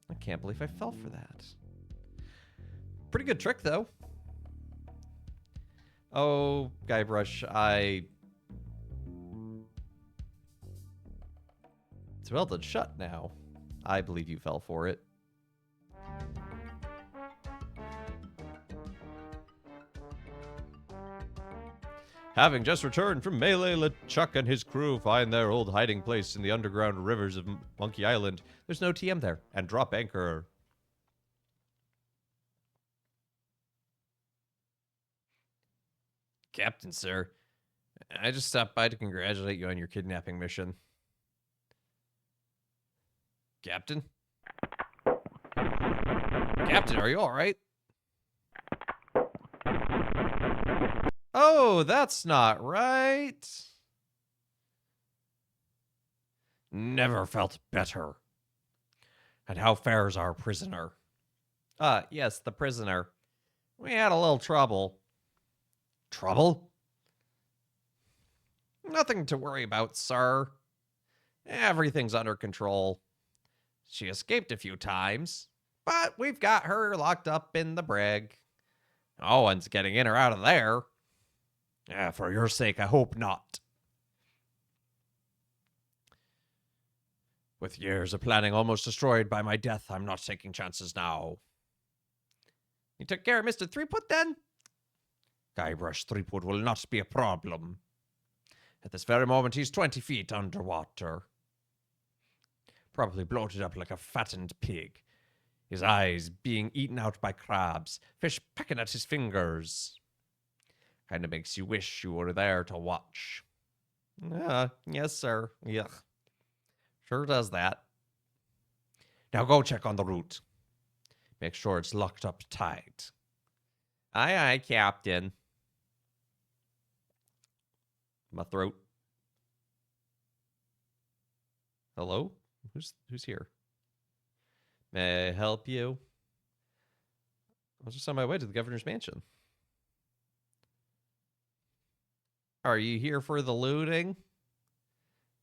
I can't believe I fell for that. Pretty good trick, though. Oh, Guybrush, It's welded shut now. I believe you fell for it. Having just returned from Melee, LeChuck and his crew find their old hiding place in the underground rivers of Monkey Island. There's no TM there. And drop anchor. Captain, sir. I just stopped by to congratulate you on your kidnapping mission. Captain? Captain, are you alright? Oh, that's not right. Never felt better. And how fares our prisoner? Yes, the prisoner. We had a little trouble. Trouble? Nothing to worry about, sir. Everything's under control. She escaped a few times, but we've got her locked up in the brig. No one's getting in or out of there. For your sake, I hope not. With years of planning almost destroyed by my death, I'm not taking chances now. You took care of Mr. Threepwood, then? Guybrush Threepwood will not be a problem. At this very moment, he's 20 feet underwater. Probably bloated up like a fattened pig. His eyes being eaten out by crabs, fish pecking at his fingers. Kind of makes you wish you were there to watch. Yes, sir. Yuck. Sure does that. Now go check on the route. Make sure it's locked up tight. Aye, aye, Captain. My throat. Hello? Who's here? May I help you? I was just on my way to the governor's mansion. Are you here for the looting?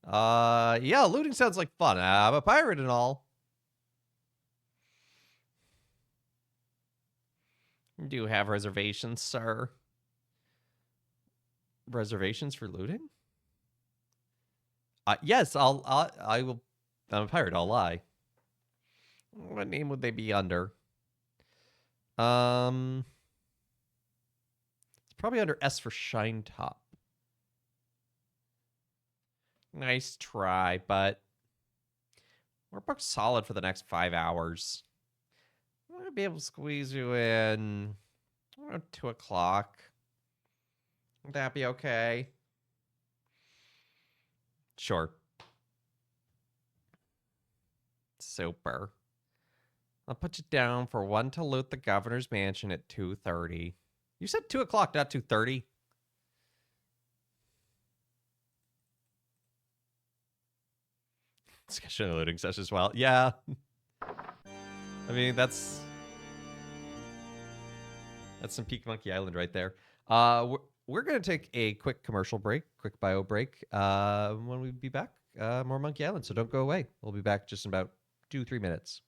Yeah, looting sounds like fun. I'm a pirate and all. Do you have reservations, sir? Reservations for looting? Yes, I will. I'm a pirate. I'll lie. What name would they be under? It's probably under S for Shine Top. Nice try, but we're booked solid for the next 5 hours. I'm gonna be able to squeeze you in around 2 o'clock. Would that be okay? Sure. Super. I'll put you down for one to loot the governor's mansion at 2:30. You said 2 o'clock, not 2:30. Discussion looting session as well. Yeah. I mean, that's some peak Monkey Island right there. We're going to take a quick commercial break, quick bio break. When we be back, more Monkey Island, so don't go away. We'll be back just in about 2-3 minutes.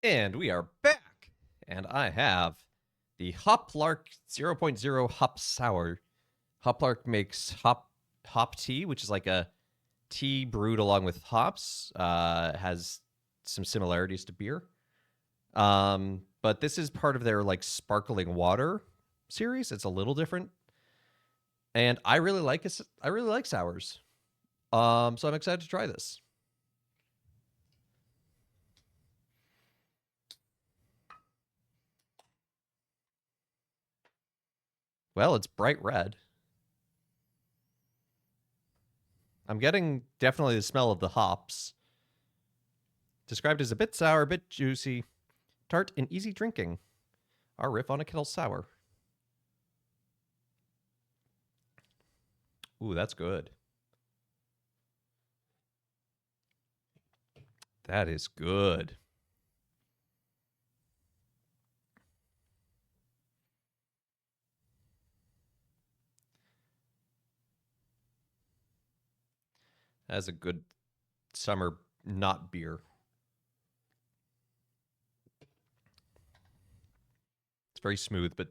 And we are back. And I have the Hoplark 0.0 Hop Sour. Hoplark makes hop tea, which is like a tea brewed along with hops. Has some similarities to beer. But this is part of their like sparkling water series. It's a little different. And I really like it. I really like sours. So I'm excited to try this. Well, it's bright red. I'm getting definitely the smell of the hops. Described as a bit sour, a bit juicy, tart, and easy drinking. Our riff on a kettle sour. Ooh, that's good. That is good. Has a good summer not beer. It's very smooth, but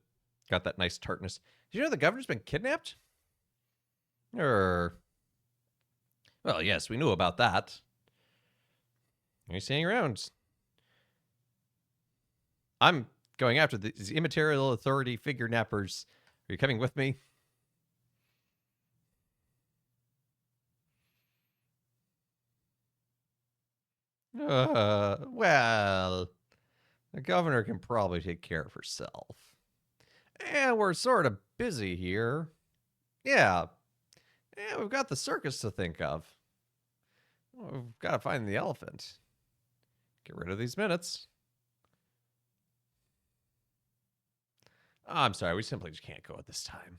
got that nice tartness. Did you know the governor's been kidnapped? Well, yes, we knew about that. Are you staying around? I'm going after these immaterial authority figure nappers. Are you coming with me? Well, the governor can probably take care of herself. And we're sort of busy here. Yeah. Yeah, we've got the circus to think of. We've got to find the elephant. Get rid of these minutes. Oh, I'm sorry, we simply just can't go at this time.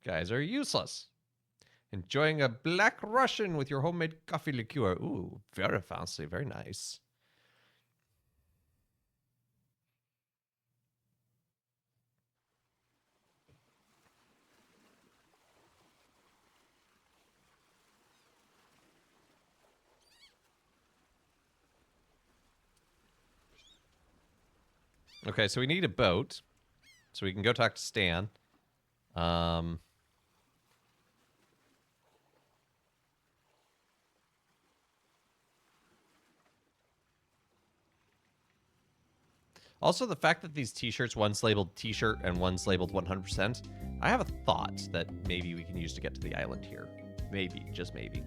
Guys are useless. Enjoying a black Russian with your homemade coffee liqueur. Ooh, very fancy, very nice. Okay, so we need a boat. So we can go talk to Stan. Also, the fact that these t-shirts, one's labeled t-shirt and one's labeled 100%, I have a thought that maybe we can use to get to the island here. Maybe, just maybe.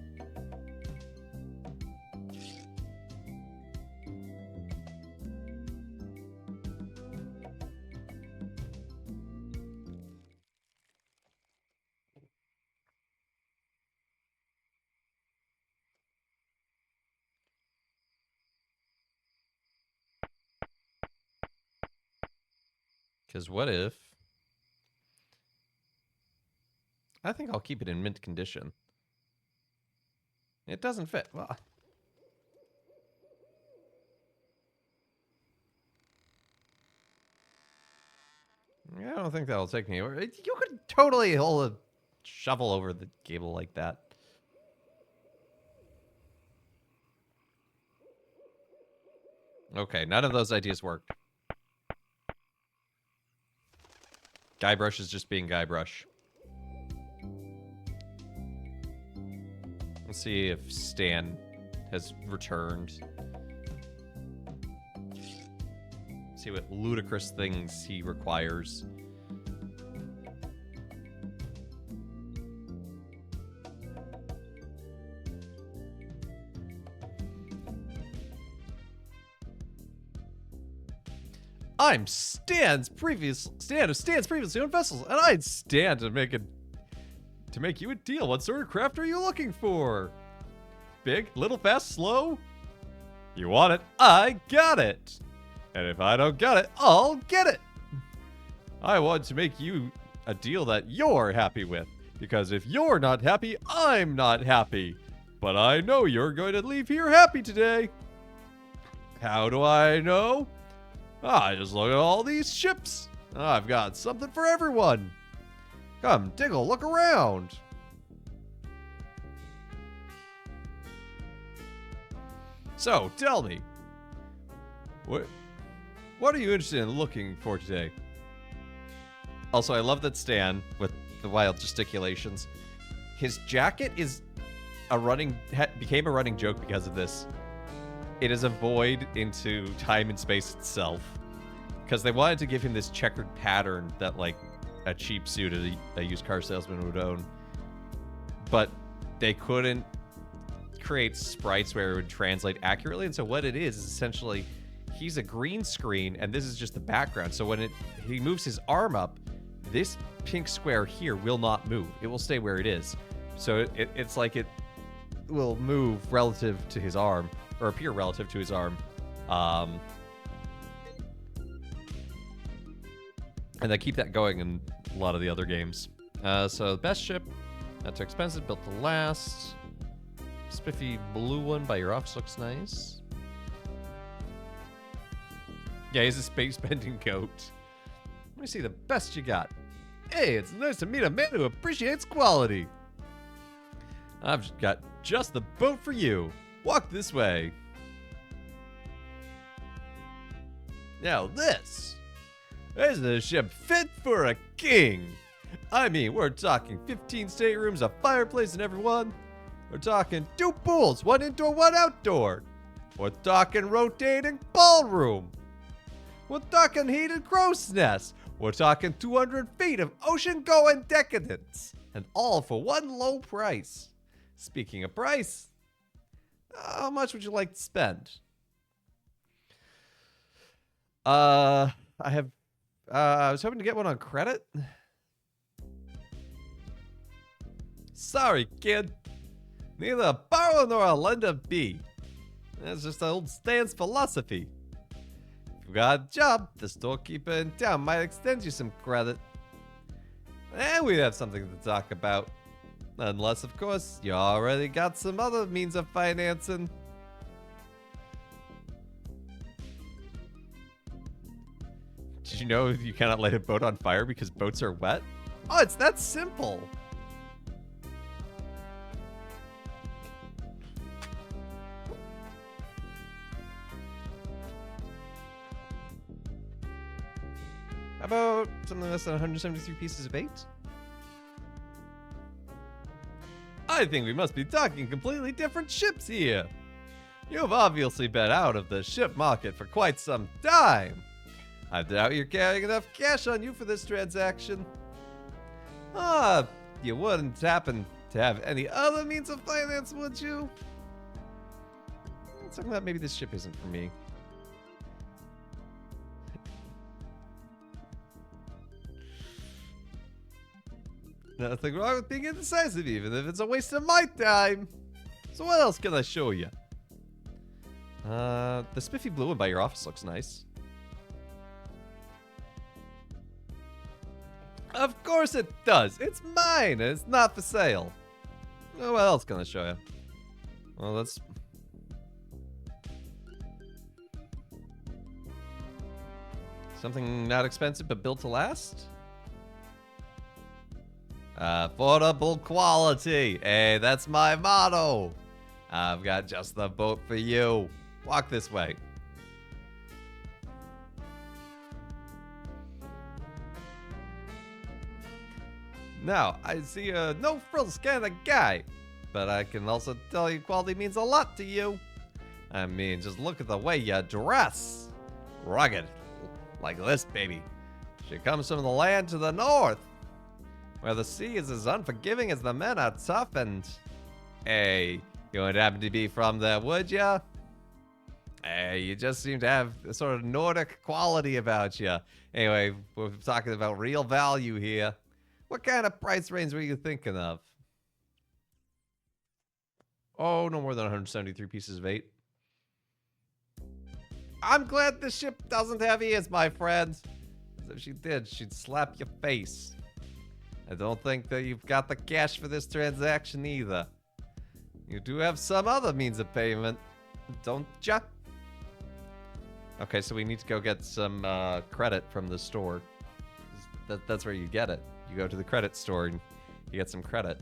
Because what if... I think I'll keep it in mint condition. It doesn't fit. Well... I don't think that'll take me. You could totally hold a shovel over the cable like that. Okay, none of those ideas worked. Guybrush is just being Guybrush. Let's see if Stan has returned. See what ludicrous things he requires. I'm Stan's previously owned vessels, and I'd stand to make you a deal. What sort of craft are you looking for? Big, little, fast, slow? You want it? I got it. And if I don't got it, I'll get it. I want to make you a deal that you're happy with, because if you're not happy, I'm not happy. But I know you're going to leave here happy today. How do I know? I just look at all these ships. I've got something for everyone. Come, Diggle, look around. So, tell me, what are you interested in looking for today? Also, I love that Stan, with the wild gesticulations, his jacket is became a running joke because of this. It is a void into time and space itself. Because they wanted to give him this checkered pattern that, like, a cheap suit a used car salesman would own. But they couldn't create sprites where it would translate accurately. And so what it is essentially, he's a green screen, and this is just the background. So when he moves his arm up, this pink square here will not move. It will stay where it is. So it's like it will move relative to his arm, or appear relative to his arm. And they keep that going in a lot of the other games. So the best ship, not too expensive, built to last. Spiffy blue one by your office looks nice. Yeah, he's a space-bending goat. Let me see the best you got. Hey, it's nice to meet a man who appreciates quality. I've got just the boat for you. Walk this way. Now this is a ship fit for a king. I mean, we're talking 15 staterooms, a fireplace in every one. We're talking 2 pools, 1 indoor, 1 outdoor. We're talking rotating ballroom. We're talking heated crow's nest. We're talking 200 feet of ocean-going decadence. And all for one low price. Speaking of price, how much would you like to spend? I was hoping to get one on credit. Sorry, kid. Neither a borrower nor a lender be. That's just old Stan's philosophy. If you got a job, the storekeeper in town might extend you some credit. And we'd have something to talk about. Unless, of course, you already got some other means of financing. Did you know you cannot light a boat on fire because boats are wet? Oh, it's that simple. How about something less than 173 pieces of bait? I think we must be talking completely different ships here. You've obviously been out of the ship market for quite some time. I doubt you're carrying enough cash on you for this transaction. You wouldn't happen to have any other means of finance, would you? Something that maybe this ship isn't for me. Nothing wrong with being indecisive, even if it's a waste of my time. So what else can I show you? The spiffy blue one by your office looks nice. Of course it does. It's mine, and it's not for sale. What else can I show you? Well, that's... something not expensive, but built to last? Affordable quality. Hey, that's my motto. I've got just the boat for you. Walk this way. Now, I see a no-frills kind of guy, but I can also tell you quality means a lot to you. I mean, just look at the way you dress. Rugged. Like this, baby. She comes from the land to the north, where the sea is as unforgiving as the men are tough, and... Hey, you wouldn't happen to be from there, would ya? Hey, you just seem to have a sort of Nordic quality about you. Anyway, we're talking about real value here. What kind of price range were you thinking of? Oh, no more than 173 pieces of 8. I'm glad the ship doesn't have ears, my friend. If she did, she'd slap your face. I don't think that you've got the cash for this transaction either. You do have some other means of payment, don't ya? Okay, so we need to go get some credit from the store. That's where you get it. You go to the credit store and you get some credit.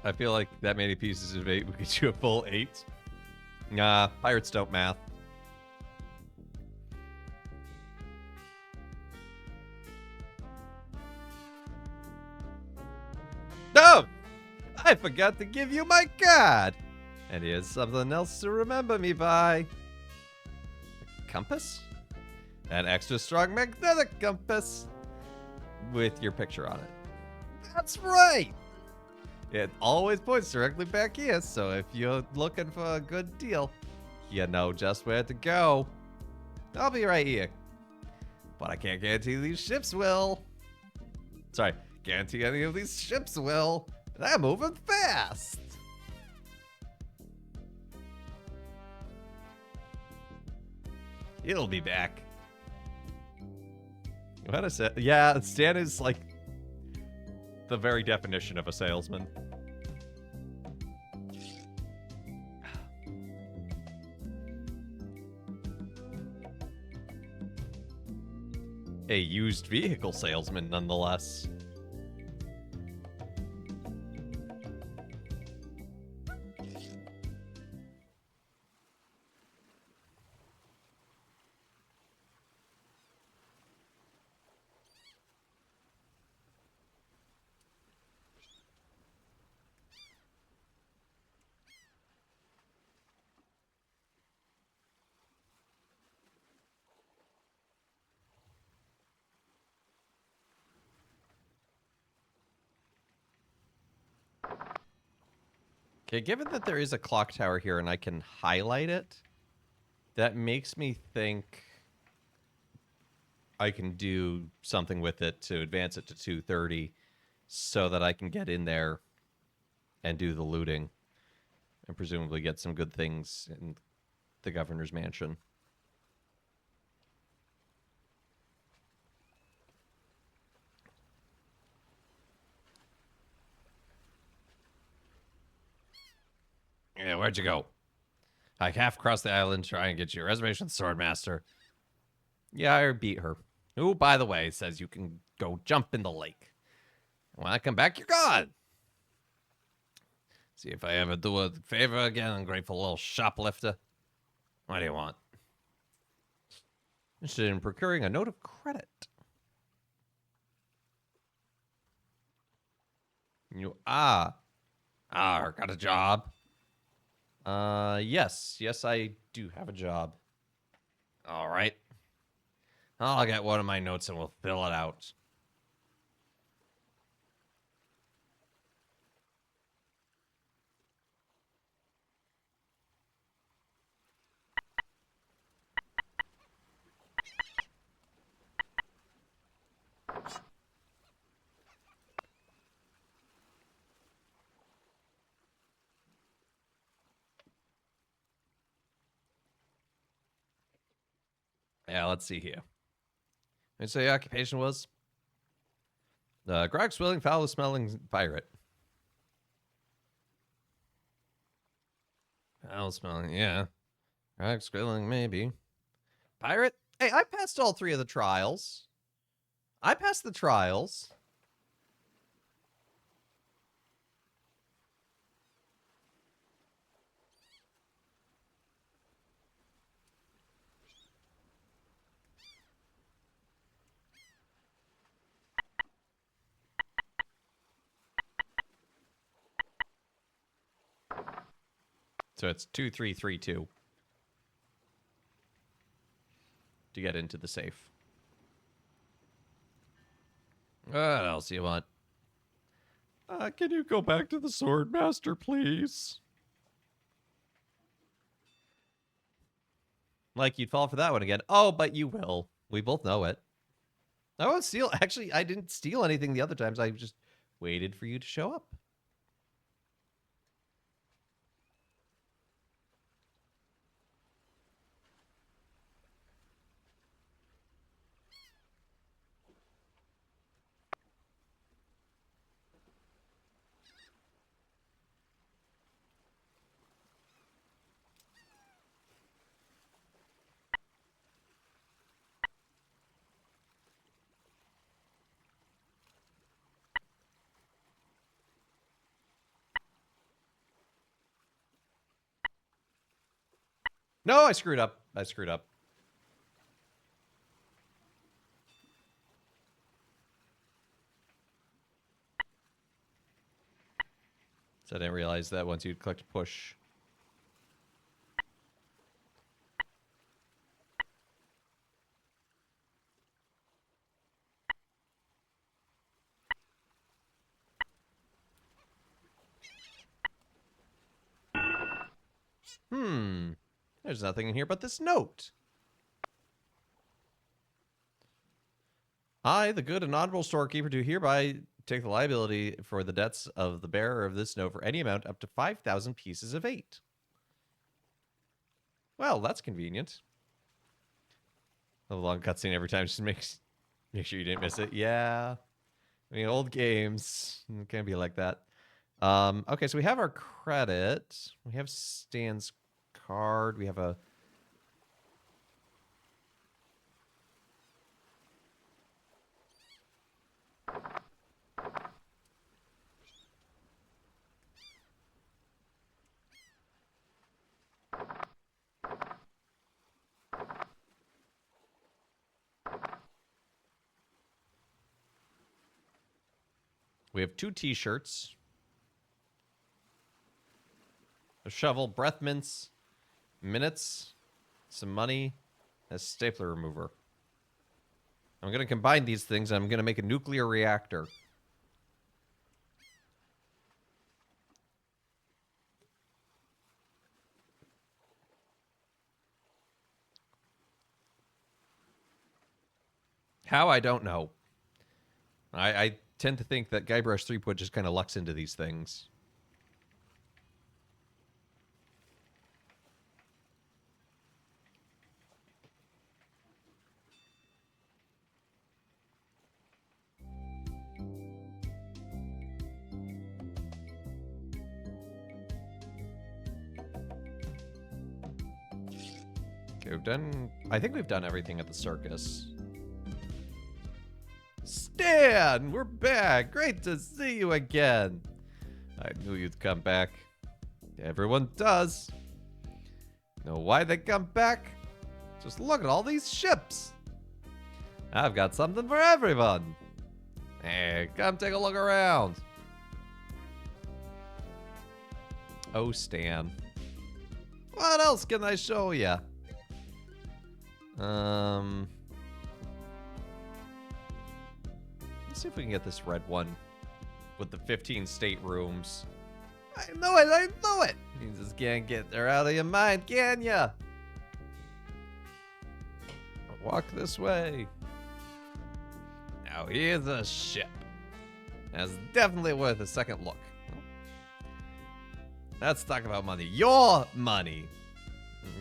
I feel like that many pieces of 8 would get you a full 8. Nah, pirates don't math. No! I forgot to give you my card! And here's something else to remember me by. A compass? An extra strong magnetic compass with your picture on it. That's right! It always points directly back here, so if you're looking for a good deal, you know just where to go. I'll be right here. But I can't guarantee these ships will. Sorry, guarantee any of these ships will. They're moving fast. It'll be back. What I said? Yeah, Stan is like the very definition of a salesman. a used vehicle salesman nonetheless. Okay, given that there is a clock tower here and I can highlight it, that makes me think I can do something with it to advance it to 230 so that I can get in there and do the looting and presumably get some good things in the governor's mansion. Yeah, where'd you go? I half across the island trying to get you a reservation with the Swordmaster. Yeah, I beat her. Who, by the way, says you can go jump in the lake. When I come back, you're gone. See if I ever do a favor again, ungrateful little shoplifter. What do you want? Interested in procuring a note of credit. You got a job. Yes, I do have a job. All right. I'll get one of my notes and we'll fill it out. Yeah, let's see here. What did you say your occupation was? Grog swilling, foul-smelling pirate. Foul-smelling, yeah. Grog swilling, maybe. Pirate? Hey, I passed all 3 of the trials. I passed the trials. So it's 2332 to get into the safe. What else do you want? Can you go back to the Swordmaster, please? Like you'd fall for that one again. Oh, but you will. We both know it. I won't steal. Actually, I didn't steal anything the other times. I just waited for you to show up. No, I screwed up. I screwed up. So I didn't realize that once you clicked push. There's nothing in here but this note. I, the good and honorable storekeeper, do hereby take the liability for the debts of the bearer of this note for any amount up to 5,000 pieces of 8. Well, that's convenient. A long cutscene every time just make sure you didn't miss it. Yeah. I mean, old games. It can be like that. Okay, so we have our credit. We have Stan's card. We have a... We have 2 t-shirts. A shovel, breath mints, minutes, some money, a stapler remover. I'm going to combine these things, and I'm going to make a nuclear reactor. How? I don't know. I tend to think that Guybrush Threepwood just kind of lucks into these things. Okay, we've done... I think we've done everything at the circus. Stan! We're back! Great to see you again! I knew you'd come back. Everyone does. Know why they come back? Just look at all these ships! I've got something for everyone! Hey, come take a look around! Oh, Stan. What else can I show ya? Let's see if we can get this red one with the 15 staterooms. I know it, I know it! You just can't get her out of your mind, can ya? Walk this way. Now here's a ship. That's definitely worth a second look. Let's talk about money. Your money!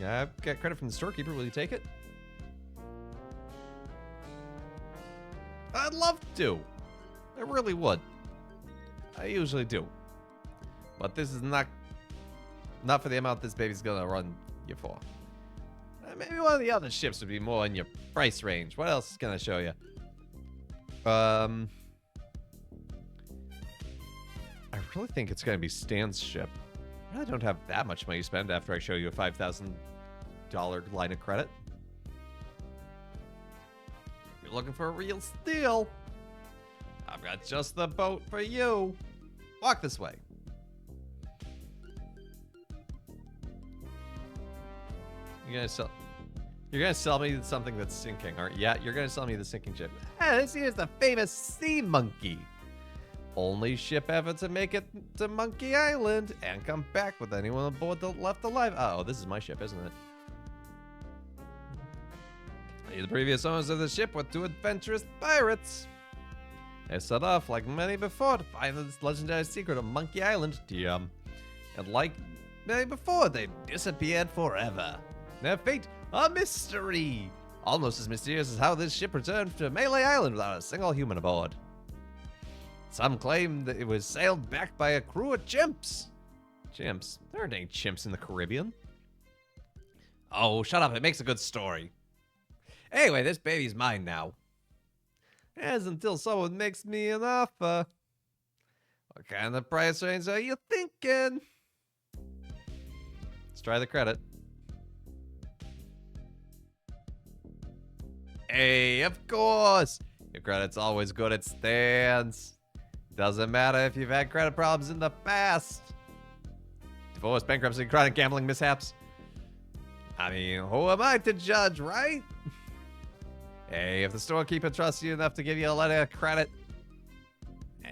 I've got credit from the storekeeper. Will you take it? I'd love to. I really would. I usually do. But this is not for the amount this baby's gonna run you for. Maybe one of the other ships would be more in your price range. What else can I show you? I really think it's gonna be Stan's ship. I really don't have that much money to spend after I show you a $5,000 line of credit. You're looking for a real steal? I've got just the boat for you. Walk this way. You're gonna sell me something that's sinking, aren't you? Yeah, you're gonna sell me the sinking ship. Hey, this here's the famous Sea Monkey. Only ship ever to make it to Monkey Island and come back with anyone on board that left alive. Oh, this is my ship, isn't it? The previous owners of the ship were 2 adventurous pirates. They set off, like many before, to find this legendary secret of Monkey Island. And like many before, they disappeared forever. Their fate, a mystery. Almost as mysterious as how this ship returned to Melee Island without a single human aboard. Some claim that it was sailed back by a crew of chimps. Chimps? There aren't any chimps in the Caribbean. Oh, shut up. It makes a good story. Anyway, this baby's mine now. As until someone makes me an offer. What kind of price range are you thinking? Let's try the credit. Hey, of course. Your credit's always good at Stan's. Doesn't matter if you've had credit problems in the past. Divorce, bankruptcy, chronic gambling mishaps. I mean, who am I to judge, right? Hey, if the storekeeper trusts you enough to give you a letter of credit,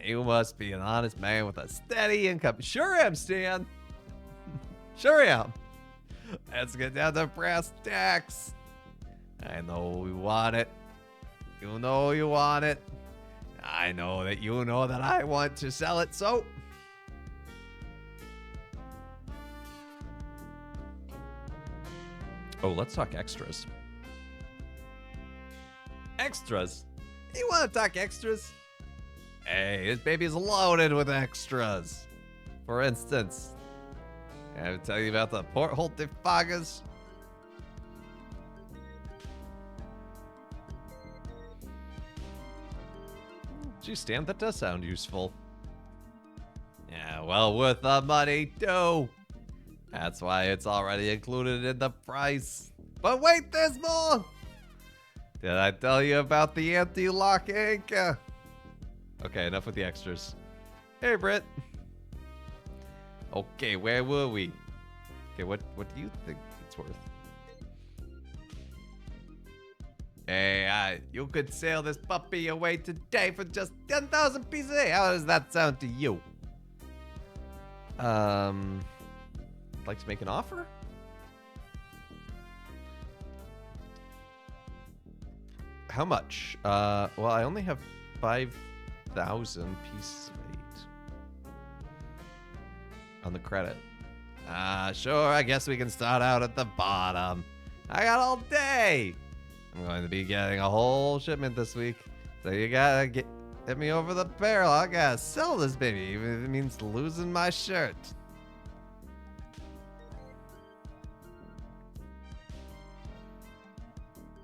you must be an honest man with a steady income. Sure am, Stan. Sure am. Let's get down to brass tacks. I know we want it. You know you want it. I know that you know that I want to sell it, so... Oh, let's talk extras. Extras? You want to talk extras? Hey, this baby is loaded with extras. For instance, can I tell you about the porthole defoggers? Gee, Stan, that does sound useful. Yeah, well, worth the money, too. That's why it's already included in the price. But wait, there's more! Did I tell you about the anti-lock anchor? Okay, enough with the extras. Hey, Britt. Okay, where were we? Okay, what do you think it's worth? Hey, you could sail this puppy away today for just 10,000 pieces. How does that sound to you? I'd like to make an offer? How much? Well, I only have 5,000 pieces of 8 on the credit. Sure, I guess we can start out at the bottom. I got all day. I'm going to be getting a whole shipment this week. So you gotta get me over the barrel. I gotta sell this baby, even if it means losing my shirt.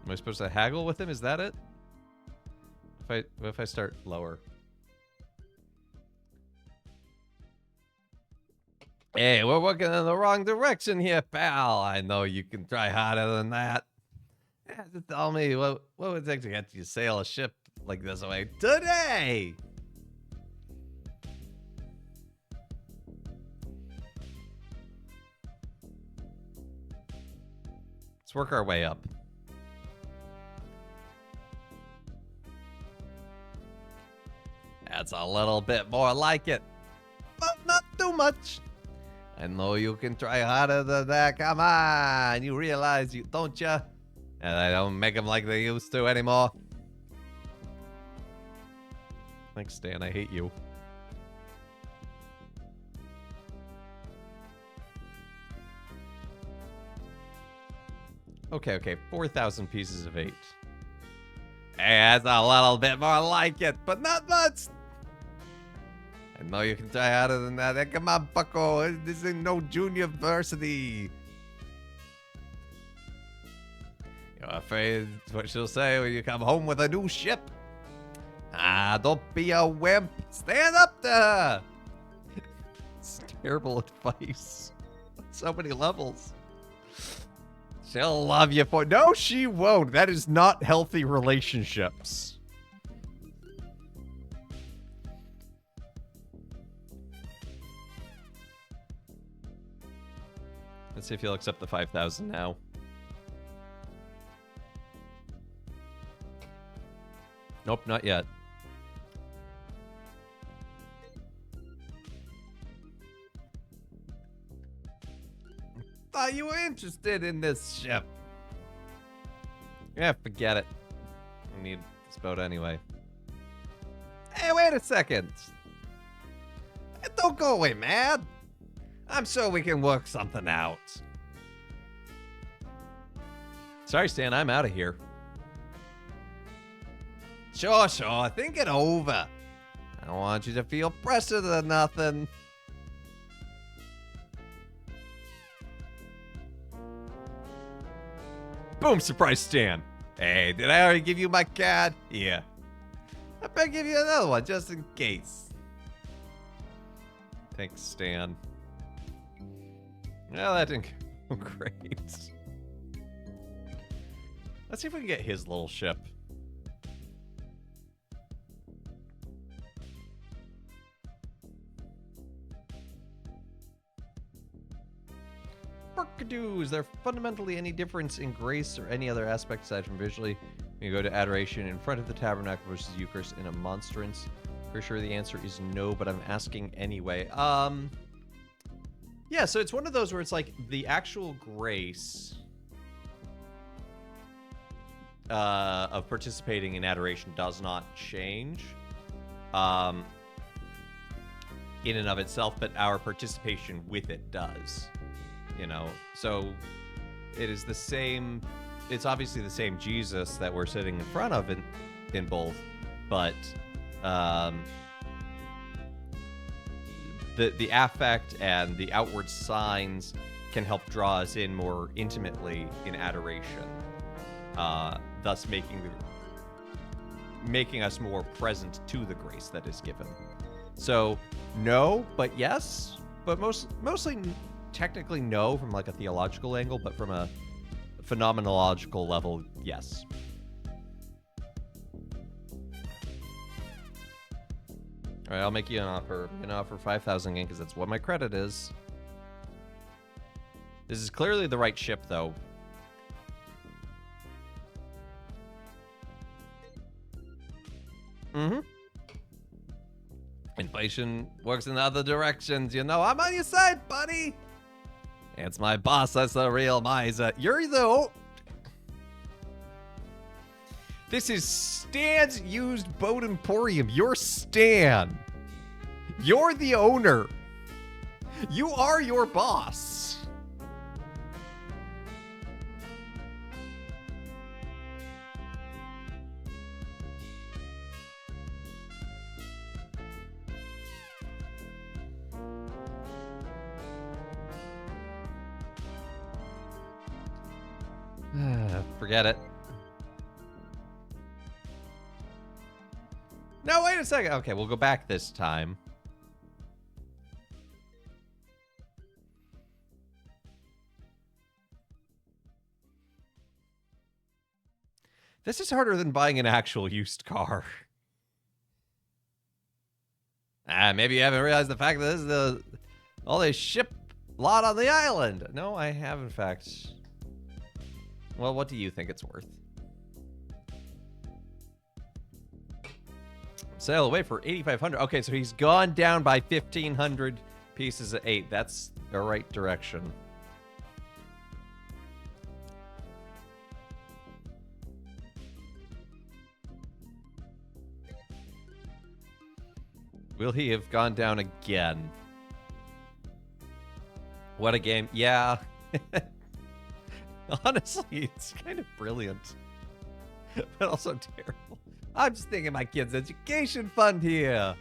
Am I supposed to haggle with him? Is that it? What if I start lower? Hey, we're working in the wrong direction here, pal. I know you can try harder than that. Just tell me what would it take to get you to sail a ship like this away today? Let's work our way up. That's a little bit more like it, but not too much. I know you can try harder than that. Come on, you realize you don't ya? And I don't make them like they used to anymore. Thanks, Stan. I hate you. Okay. 4,000 pieces of 8. Hey, that's a little bit more like it, but not much. I know you can try harder than that. Hey, come on, bucko. This ain't no junior varsity. You're afraid what she'll say when you come home with a new ship. Don't be a wimp. Stand up to her. It's terrible advice on so many levels. She'll love you for... No, she won't. That is not healthy relationships. Let's see if he'll accept the 5,000 now. Nope, not yet. Thought you were interested in this ship. Yeah, forget it. I need this boat anyway. Hey, wait a second. Don't go away, man. I'm sure we can work something out. Sorry, Stan, I'm out of here. Sure. Think it over. I don't want you to feel pressured or nothing. Boom, surprise, Stan. Hey, did I already give you my card? Yeah. I better give you another one just in case. Thanks, Stan. Well, that didn't go great. Let's see if we can get his little ship. Is there fundamentally any difference in grace or any other aspect aside from visually? When you go to adoration in front of the tabernacle versus Eucharist in a monstrance? Pretty sure the answer is no, but I'm asking anyway. Yeah, so it's one of those where it's like the actual grace of participating in adoration does not change in and of itself, but our participation with it does. You know, so it is the same. It's obviously the same Jesus that we're sitting in front of in both, but the affect and the outward signs can help draw us in more intimately in adoration, thus making us more present to the grace that is given. So no, but yes, but mostly. Technically no from like a theological angle, but from a phenomenological level, yes. All right, I'll make you an offer. I'm gonna offer 5,000 yen because that's what my credit is. This is clearly the right ship, though. Mm-hmm. Inflation works in other directions, you know. I'm on your side, buddy. It's my boss. That's the real miser. You're the... This is Stan's used boat emporium. You're Stan. You're the owner. You are your boss. Forget it. No, wait a second. Okay, we'll go back this time. This is harder than buying an actual used car. Maybe you haven't realized the fact that this is the only ship lot on the island. No, I have, in fact. Well, what do you think it's worth? Sail away for 8,500. Okay, so he's gone down by 1,500 pieces at 8. That's the right direction. Will he have gone down again? What a game. Yeah. Honestly, it's kind of brilliant. But also terrible. I'm just thinking my kid's education fund here.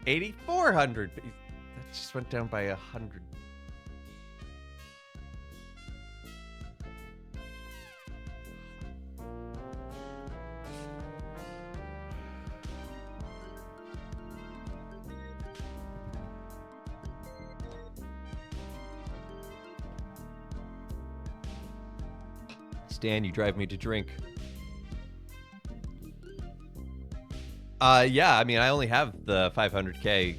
$8,400. That just went down by 100. Stan, you drive me to drink. Yeah, I mean, I only have the 500K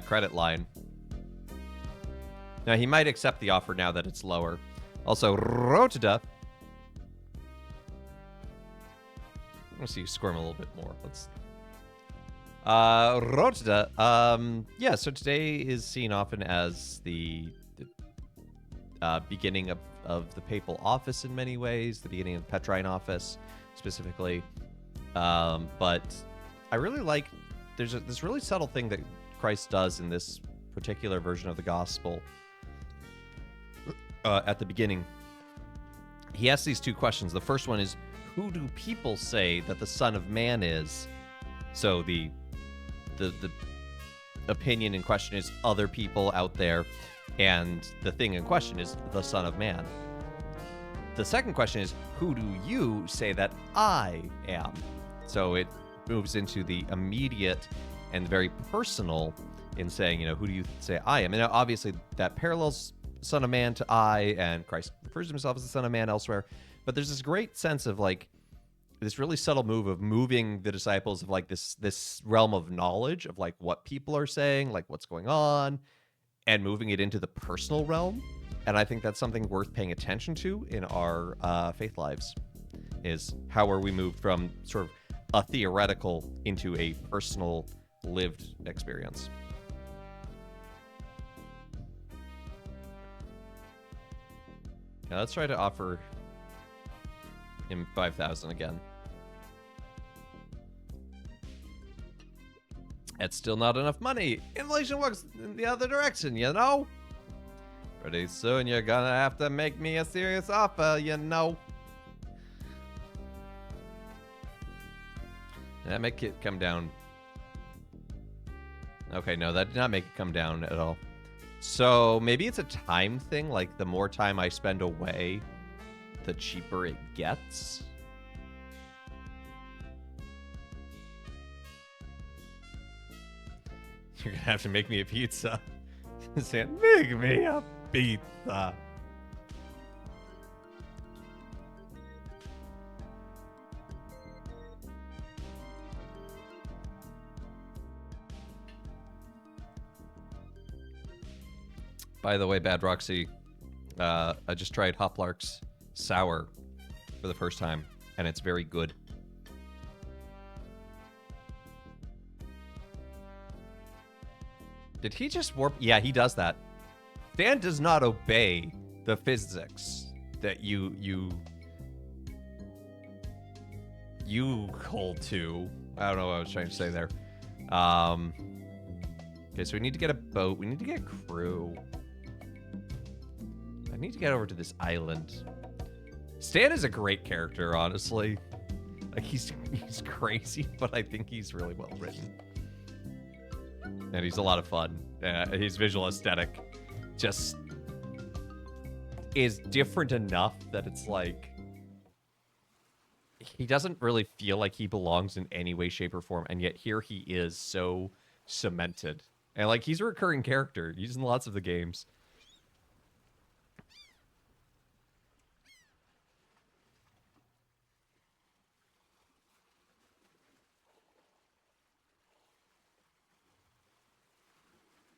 credit line. Now, he might accept the offer now that it's lower. Also, Rotada. I want to see you squirm a little bit more. Let's... Rotada. Yeah, so today is seen often as the beginning of the papal office in many ways, the beginning of the Petrine office specifically. But I really like, there's this really subtle thing that Christ does in this particular version of the gospel at the beginning. He asks these two questions. The first one is, who do people say that the Son of Man is? So the opinion in question is other people out there, and the thing in question is the Son of Man. The second question is, who do you say that I am? So it moves into the immediate and very personal in saying, you know, who do you say I am? And obviously that parallels Son of Man to I, and Christ refers to himself as the Son of Man elsewhere. But there's this great sense of like this really subtle move of moving the disciples of like this realm of knowledge of like what people are saying, like what's going on, and moving it into the personal realm. And I think that's something worth paying attention to in our faith lives, is how are we moved from sort of a theoretical into a personal lived experience. Now let's try to offer him 5,000 again. That's still not enough money. Inflation works in the other direction, you know? Pretty soon you're gonna have to make me a serious offer, you know? Did that make it come down? Okay, no, that did not make it come down at all. So maybe it's a time thing, like the more time I spend away, the cheaper it gets. You're gonna have to make me a pizza. Make me a pizza. By the way, Bad Roxy, I just tried Hoplark's Sour for the first time, and it's very good. Did he just warp? Yeah, he does that. Stan does not obey the physics that you hold to. I don't know what I was trying to say there. Okay, so we need to get a boat. We need to get a crew. I need to get over to this island. Stan is a great character, honestly. Like, he's crazy, but I think he's really well written. And he's a lot of fun. His visual aesthetic just is different enough that it's like he doesn't really feel like he belongs in any way, shape, or form, and yet here he is so cemented. And like, he's a recurring character. He's in lots of the games.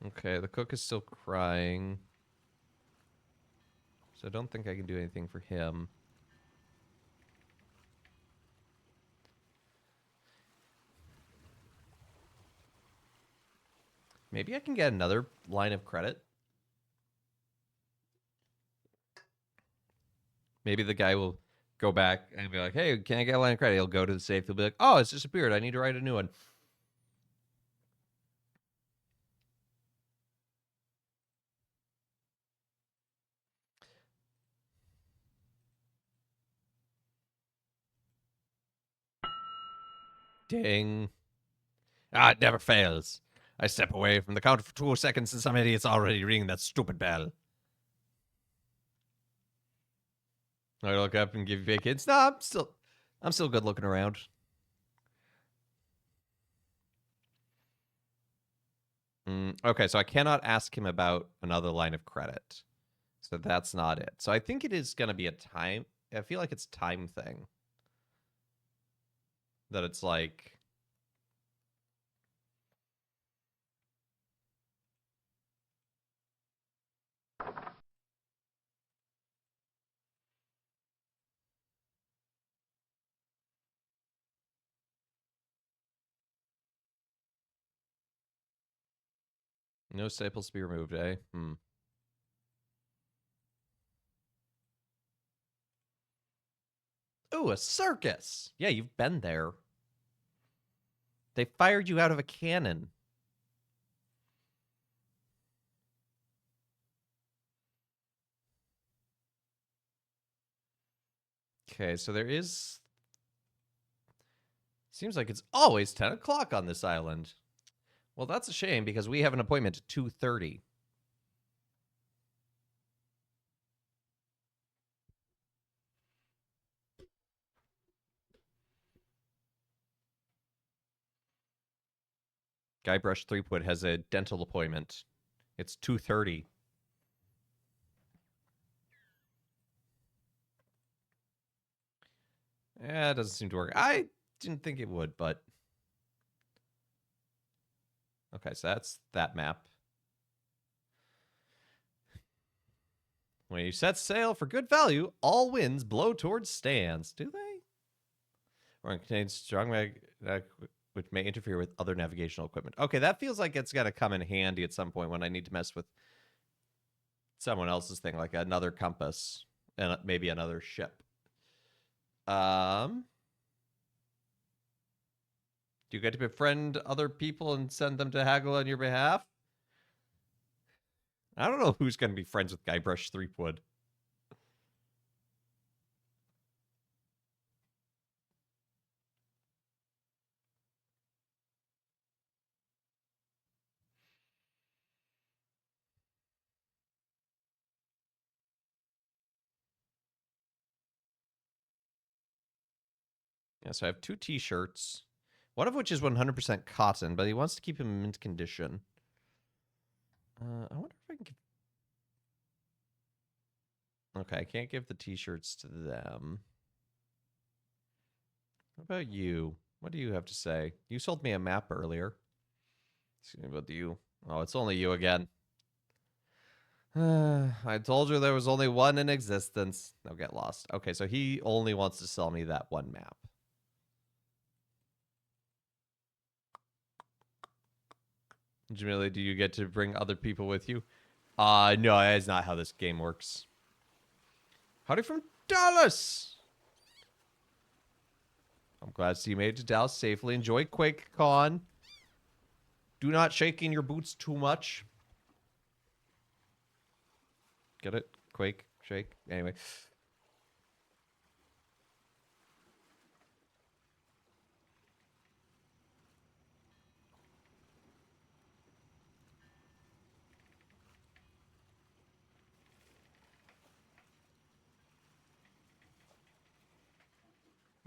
Okay, the cook is still crying. So I don't think I can do anything for him. Maybe I can get another line of credit. Maybe the guy will go back and be like, hey, can I get a line of credit? He'll go to the safe. He'll be like, oh, it's disappeared. I need to write a new one. Ding. Ah, it never fails. I step away from the counter for 2 seconds and some idiot's already ringing that stupid bell. I look up and give you fake hints. No, I'm still good looking around. Okay, so I cannot ask him about another line of credit. So that's not it. So I think it is going to be a time. I feel like it's time thing. That it's like... No staples to be removed, eh? Ooh, a circus! Yeah, you've been there. They fired you out of a cannon. Okay, so there is... Seems like it's always 10 o'clock on this island. Well, that's a shame because we have an appointment at 2:30. Guybrush Threepwood has a dental appointment. It's 2:30. Yeah, it doesn't seem to work. I didn't think it would, but... Okay, so that's that map. When you set sail for good value, all winds blow towards Stan's. Do they? Or it contains strong which may interfere with other navigational equipment. Okay, that feels like it's got to come in handy at some point when I need to mess with someone else's thing, like another compass and maybe another ship. Do you get to befriend other people and send them to haggle on your behalf? I don't know who's going to be friends with Guybrush Threepwood. Yeah, so I have 2 t-shirts, one of which is 100% cotton, but he wants to keep him in mint condition. I wonder if I can give... Okay, I can't give the t-shirts to them. What about you? What do you have to say? You sold me a map earlier. Excuse me, what do you... Oh, it's only you again. I told you there was only one in existence. Now get lost. Okay, so he only wants to sell me that one map. Jamila, do you get to bring other people with you? No, that is not how this game works. Howdy from Dallas! I'm glad to see you made it to Dallas safely. Enjoy QuakeCon. Do not shake in your boots too much. Get it? Quake, shake. Anyway.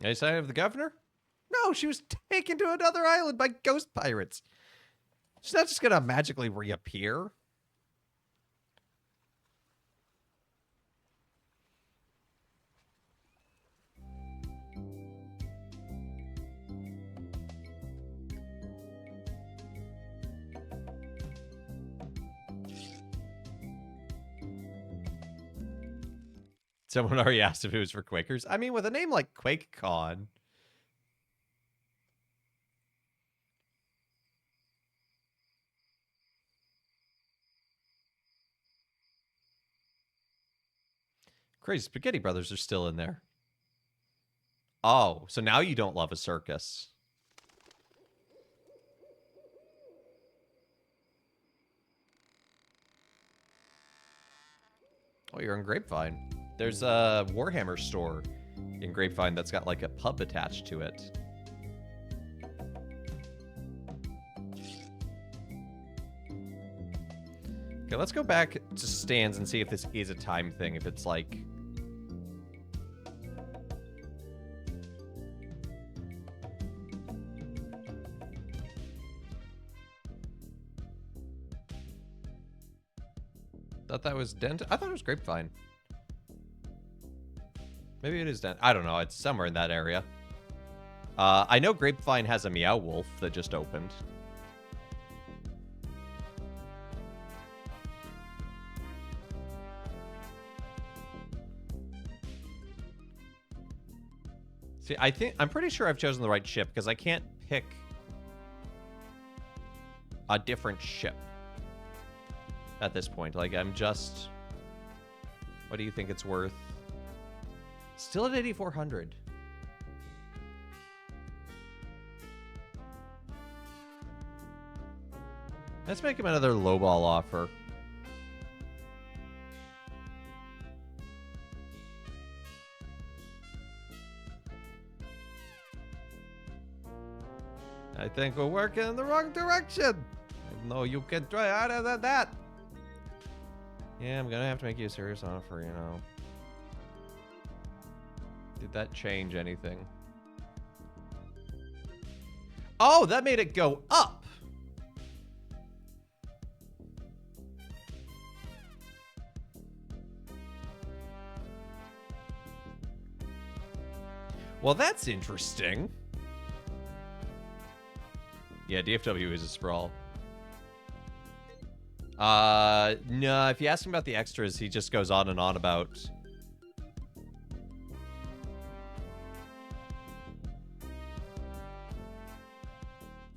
Any sign of the governor? No, she was taken to another island by ghost pirates. She's not just gonna magically reappear. Someone already asked if it was for Quakers. I mean, with a name like QuakeCon. Crazy Spaghetti Brothers are still in there. Oh, so now you don't love a circus. Oh, you're in Grapevine. There's a Warhammer store in Grapevine that's got like a pub attached to it. Okay, let's go back to stands and see if this is a time thing. If it's like... Thought that was Dent. I thought it was Grapevine. Maybe it is Dent. I don't know. It's somewhere in that area. I know Grapevine has a Meow Wolf that just opened. See, I'm pretty sure I've chosen the right ship because I can't pick a different ship at this point. Like, I'm just... What do you think it's worth? Still at 8,400. Let's make him another lowball offer. I think we're working in the wrong direction. No, you can try harder than that. Yeah, I'm gonna have to make you a serious offer, you know. Did that change anything? Oh, that made it go up. Well, that's interesting. Yeah, DFW is a sprawl. No, if you ask him about the extras, he just goes on and on about...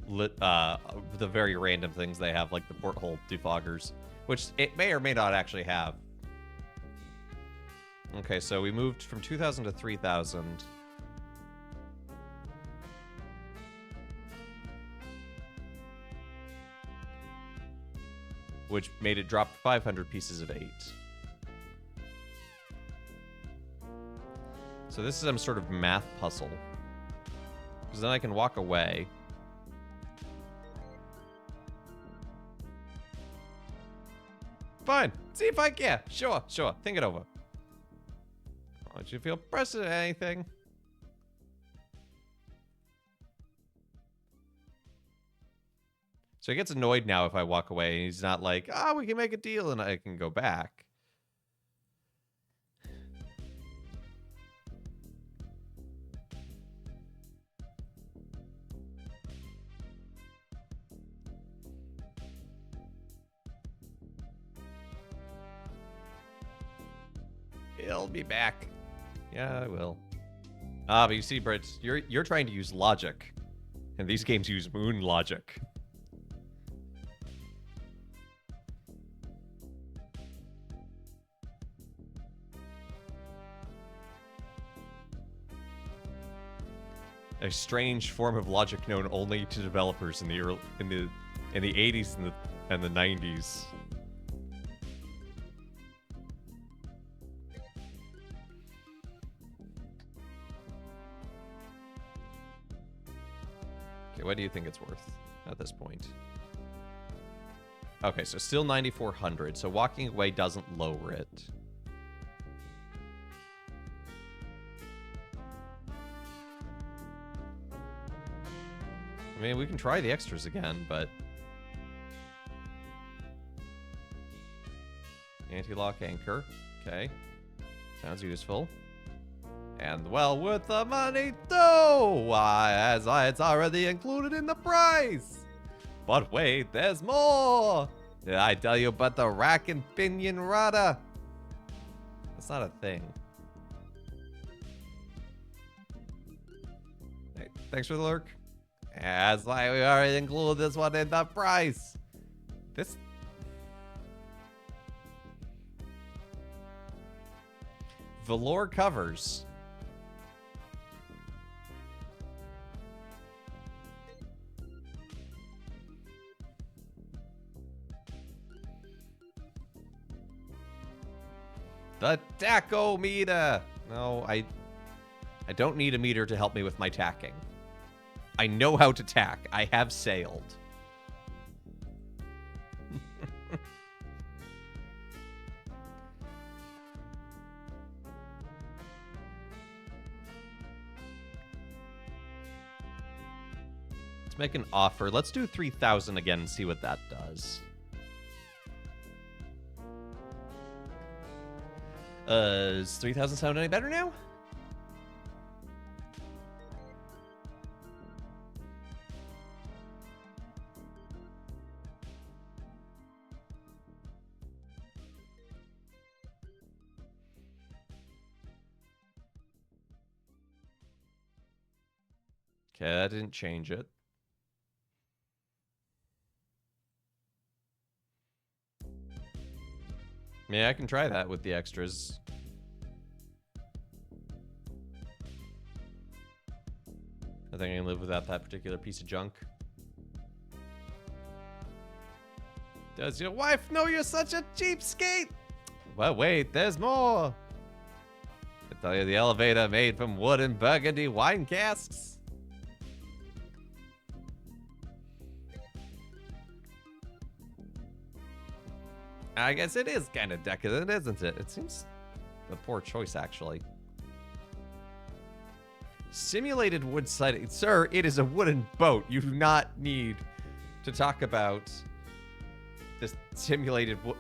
the very random things they have, like the porthole defoggers, which it may or may not actually have. Okay, so we moved from 2,000 to 3,000. Which made it drop 500 pieces of 8. So this is some sort of math puzzle. Because then I can walk away. Fine. See if I can. Yeah, sure. Think it over. Don't you feel pressed or anything? So he gets annoyed now if I walk away, and he's not like, we can make a deal and I can go back. It'll be back. Yeah, I will. Ah, but you see, Britt, you're trying to use logic, and these games use moon logic. A strange form of logic known only to developers in the 80s and the 90s. Okay, what do you think it's worth at this point? Okay, so still 9,400. So walking away doesn't lower it. I mean, we can try the extras again, but... Anti-lock anchor. Okay. Sounds useful. And, well, with the money, too! Why, as it's already included in the price! But wait, there's more! Did I tell you about the rack and pinion rudder? That's not a thing. Hey, thanks for the lurk. That's why we already included this one in the price. This... Velour covers. The tachometer. No, I don't need a meter to help me with my tacking. I know how to tack. I have sailed. Let's make an offer. Let's do 3,000 again and see what that does. Does 3,000 sound any better now? Okay, that didn't change it. Yeah, I can try that with the extras. I think I can live without that particular piece of junk. Does your wife know you're such a cheapskate? Well, wait, there's more. I tell you, the elevator made from wood and burgundy wine casks. I guess it is kind of decadent, isn't it? It seems a poor choice, actually. Simulated wood siding. Sir, it is a wooden boat. You do not need to talk about this simulated wood.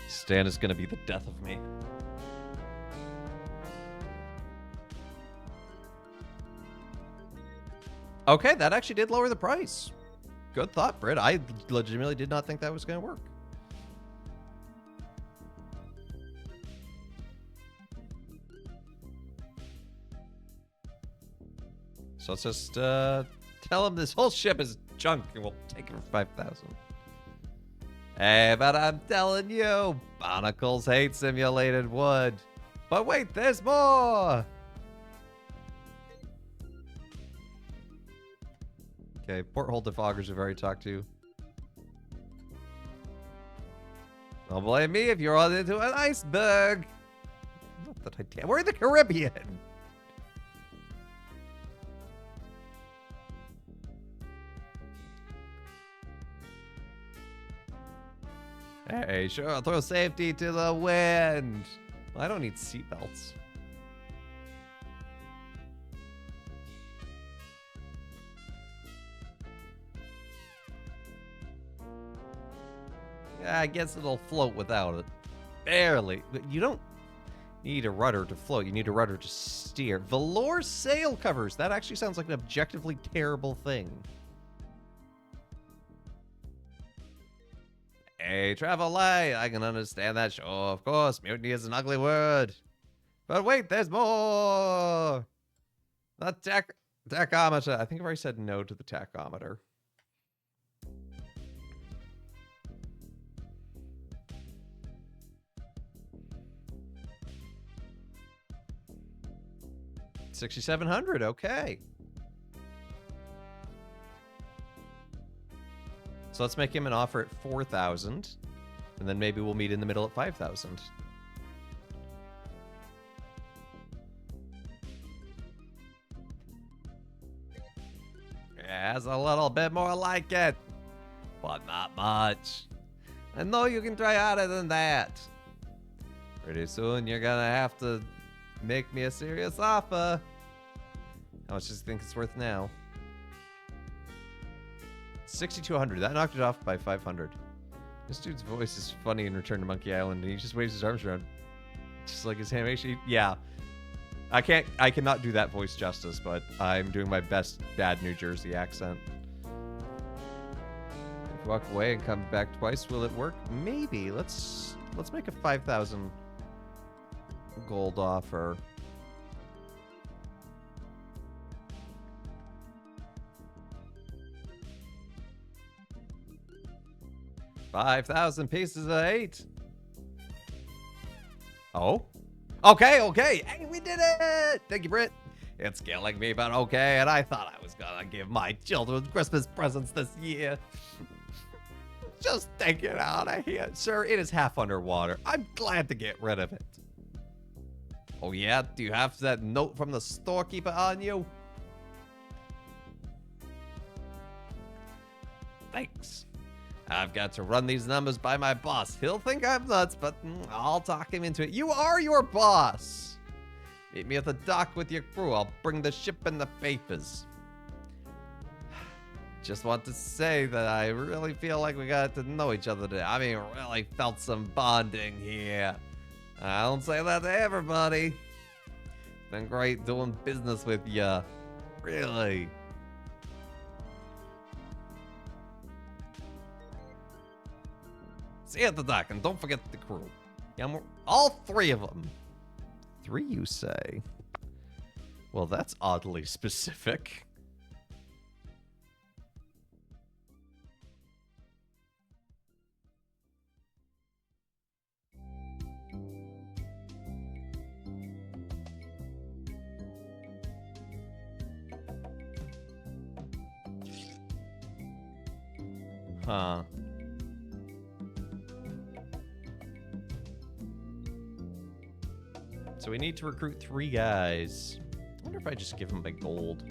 Stan is going to be the death of me. Okay, that actually did lower the price. Good thought, Britt. I legitimately did not think that was going to work. So let's just tell him this whole ship is junk and we'll take it for 5,000. Hey, but I'm telling you, barnacles hate simulated wood. But wait, there's more! Okay, porthole defoggers we've already talked to. Don't blame me if you're on into an iceberg. Not the Titanic. We're in the Caribbean. Hey, sure, I'll throw safety to the wind. Well, I don't need seatbelts. Yeah, I guess it'll float without it. Barely. But you don't... You need a rudder to float. You need a rudder to steer. Velour sail covers. That actually sounds like an objectively terrible thing. Hey, travel light. I can understand that. Sure, of course. Mutiny is an ugly word. But wait, there's more. The tachometer. I think I've already said no to the tachometer. $6,700. Okay. So let's make him an offer at 4,000, and then maybe we'll meet in the middle at 5,000. Yes, a little bit more like it, but not much. I know you can try harder than that. Pretty soon you're gonna have to make me a serious offer. How much do you think it's worth now? 6,200. That knocked it off by 500. This dude's voice is funny in Return to Monkey Island, and he just waves his arms around, just like his animation. Yeah, I cannot do that voice justice, but I'm doing my best bad New Jersey accent. If you walk away and come back twice, will it work? Maybe. Let's make a 5,000 gold offer. $5,000 pieces of 8. Oh? Okay. Hey, we did it! Thank you, Britt. It's killing me, but okay. And I thought I was gonna give my children Christmas presents this year. Just take it out of here. Sir, it is half underwater. I'm glad to get rid of it. Oh, yeah? Do you have that note from the storekeeper on you? Thanks. I've got to run these numbers by my boss. He'll think I'm nuts, but I'll talk him into it. You are your boss. Meet me at the dock with your crew. I'll bring the ship and the papers. Just want to say that I really feel like we got to know each other today. I mean, really felt some bonding here. I don't say that to everybody. Been great doing business with ya. Really. See you at the dock, and don't forget the crew. Yeah, all 3 of them. 3, you say? Well, that's oddly specific. Huh. So we need to recruit 3 guys. I wonder if I just give them my gold.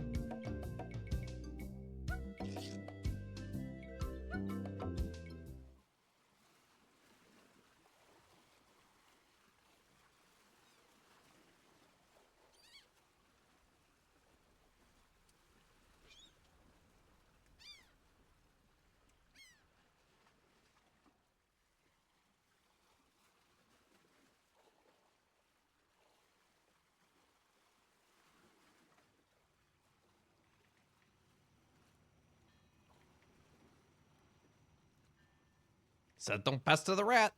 Said don't pass to the rat.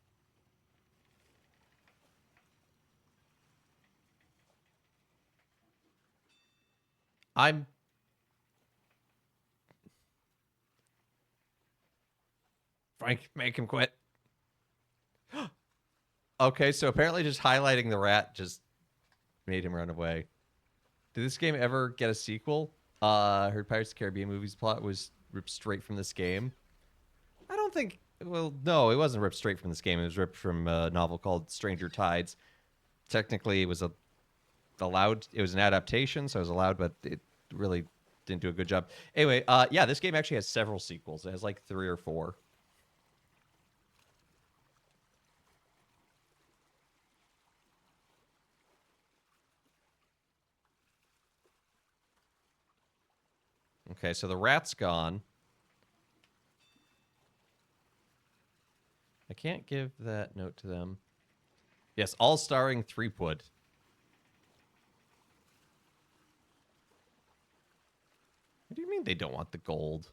Frank, make him quit. Okay, so apparently just highlighting the rat just made him run away. Did this game ever get a sequel? I heard Pirates of the Caribbean movies plot was ripped straight from this game. I don't think... Well, no, it wasn't ripped straight from this game. It was ripped from a novel called Stranger Tides. Technically, it was it was an adaptation, so it was allowed, but it really didn't do a good job. Anyway, yeah, this game actually has several sequels. It has like 3 or 4. Okay, so the rat's gone. I can't give that note to them. Yes, all starring Threepwood. What do you mean they don't want the gold?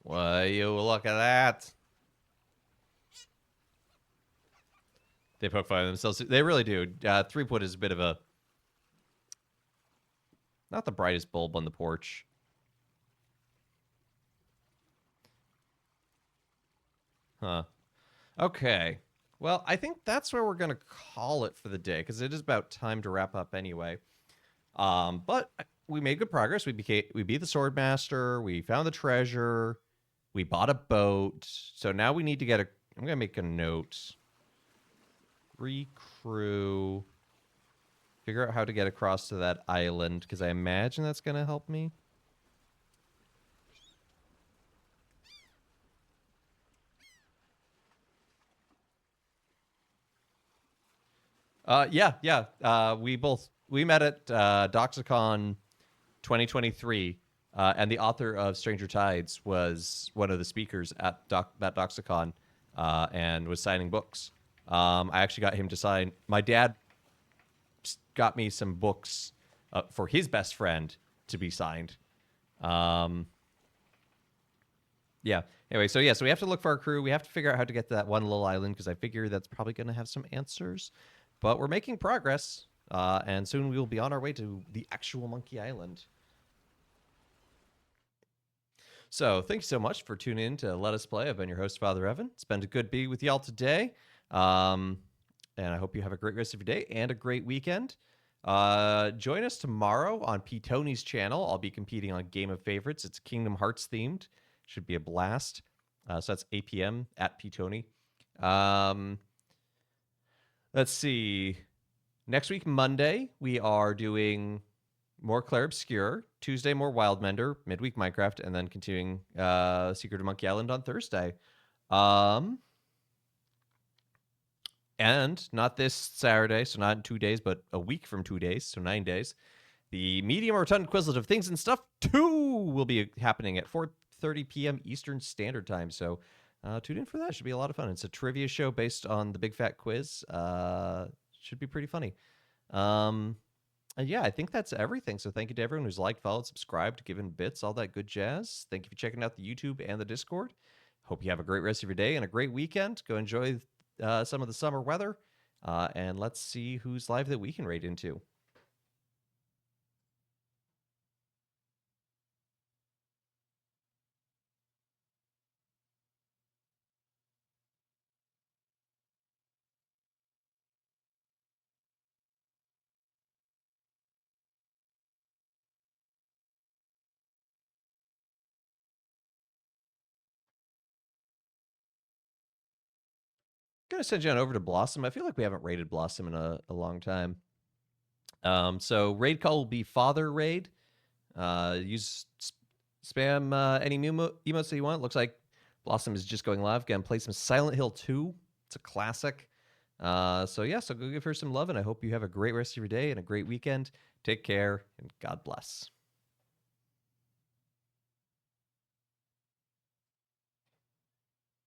Well, you look at that. They poke fun at themselves. They really do. Threepwood is a bit of a... Not the brightest bulb on the porch. Huh. Okay. Well, I think that's where we're going to call it for the day, because it is about time to wrap up anyway. But we made good progress. We beat the Swordmaster. We found the treasure. We bought a boat. So now we need to get a... I'm going to make a note. Recrew. Figure out how to get across to that island, because I imagine that's going to help me. Yeah. We met at Doxicon 2023, and the author of Stranger Tides was one of the speakers at that Doxicon, and was signing books. I actually got him to sign. My dad got me some books for his best friend to be signed. Yeah. Anyway, so we have to look for our crew. We have to figure out how to get to that one little island, because I figure that's probably going to have some answers. But we're making progress, and soon we will be on our way to the actual Monkey Island. So thank you so much for tuning in to Let Us Play. I've been your host, Father Evan. It's been a good be with y'all today. And I hope you have a great rest of your day and a great weekend. Join us tomorrow on P. Tony's channel. I'll be competing on Game of Favorites. It's Kingdom Hearts themed. Should be a blast. So that's 8 p.m. at P. Tony. Let's see. Next week, Monday, we are doing more Clair Obscur. Tuesday, more Wildmender. Midweek Minecraft. And then continuing Secret of Monkey Island on Thursday. And not this Saturday, so not in 2 days, but a week from 2 days, so 9 days. The Medium Rotund Quizlet of Things and Stuff 2 will be happening at 4:30 p.m. Eastern Standard Time. So tune in for that. Should be a lot of fun. It's a trivia show based on the Big Fat Quiz. Should be pretty funny. And yeah, I think that's everything. So thank you to everyone who's liked, followed, subscribed, given bits, all that good jazz. Thank you for checking out the YouTube and the Discord. Hope you have a great rest of your day and a great weekend. Go enjoy some of the summer weather. And let's see who's live that we can raid into. Gonna send you on over to Blossom. I feel like we haven't raided Blossom in a long time. So raid call will be Father Raid. Use spam any emotes that you want. Looks like Blossom is just going live. Gonna play some Silent Hill 2. It's a classic. So go give her some love, and I hope you have a great rest of your day and a great weekend. Take care, and God bless.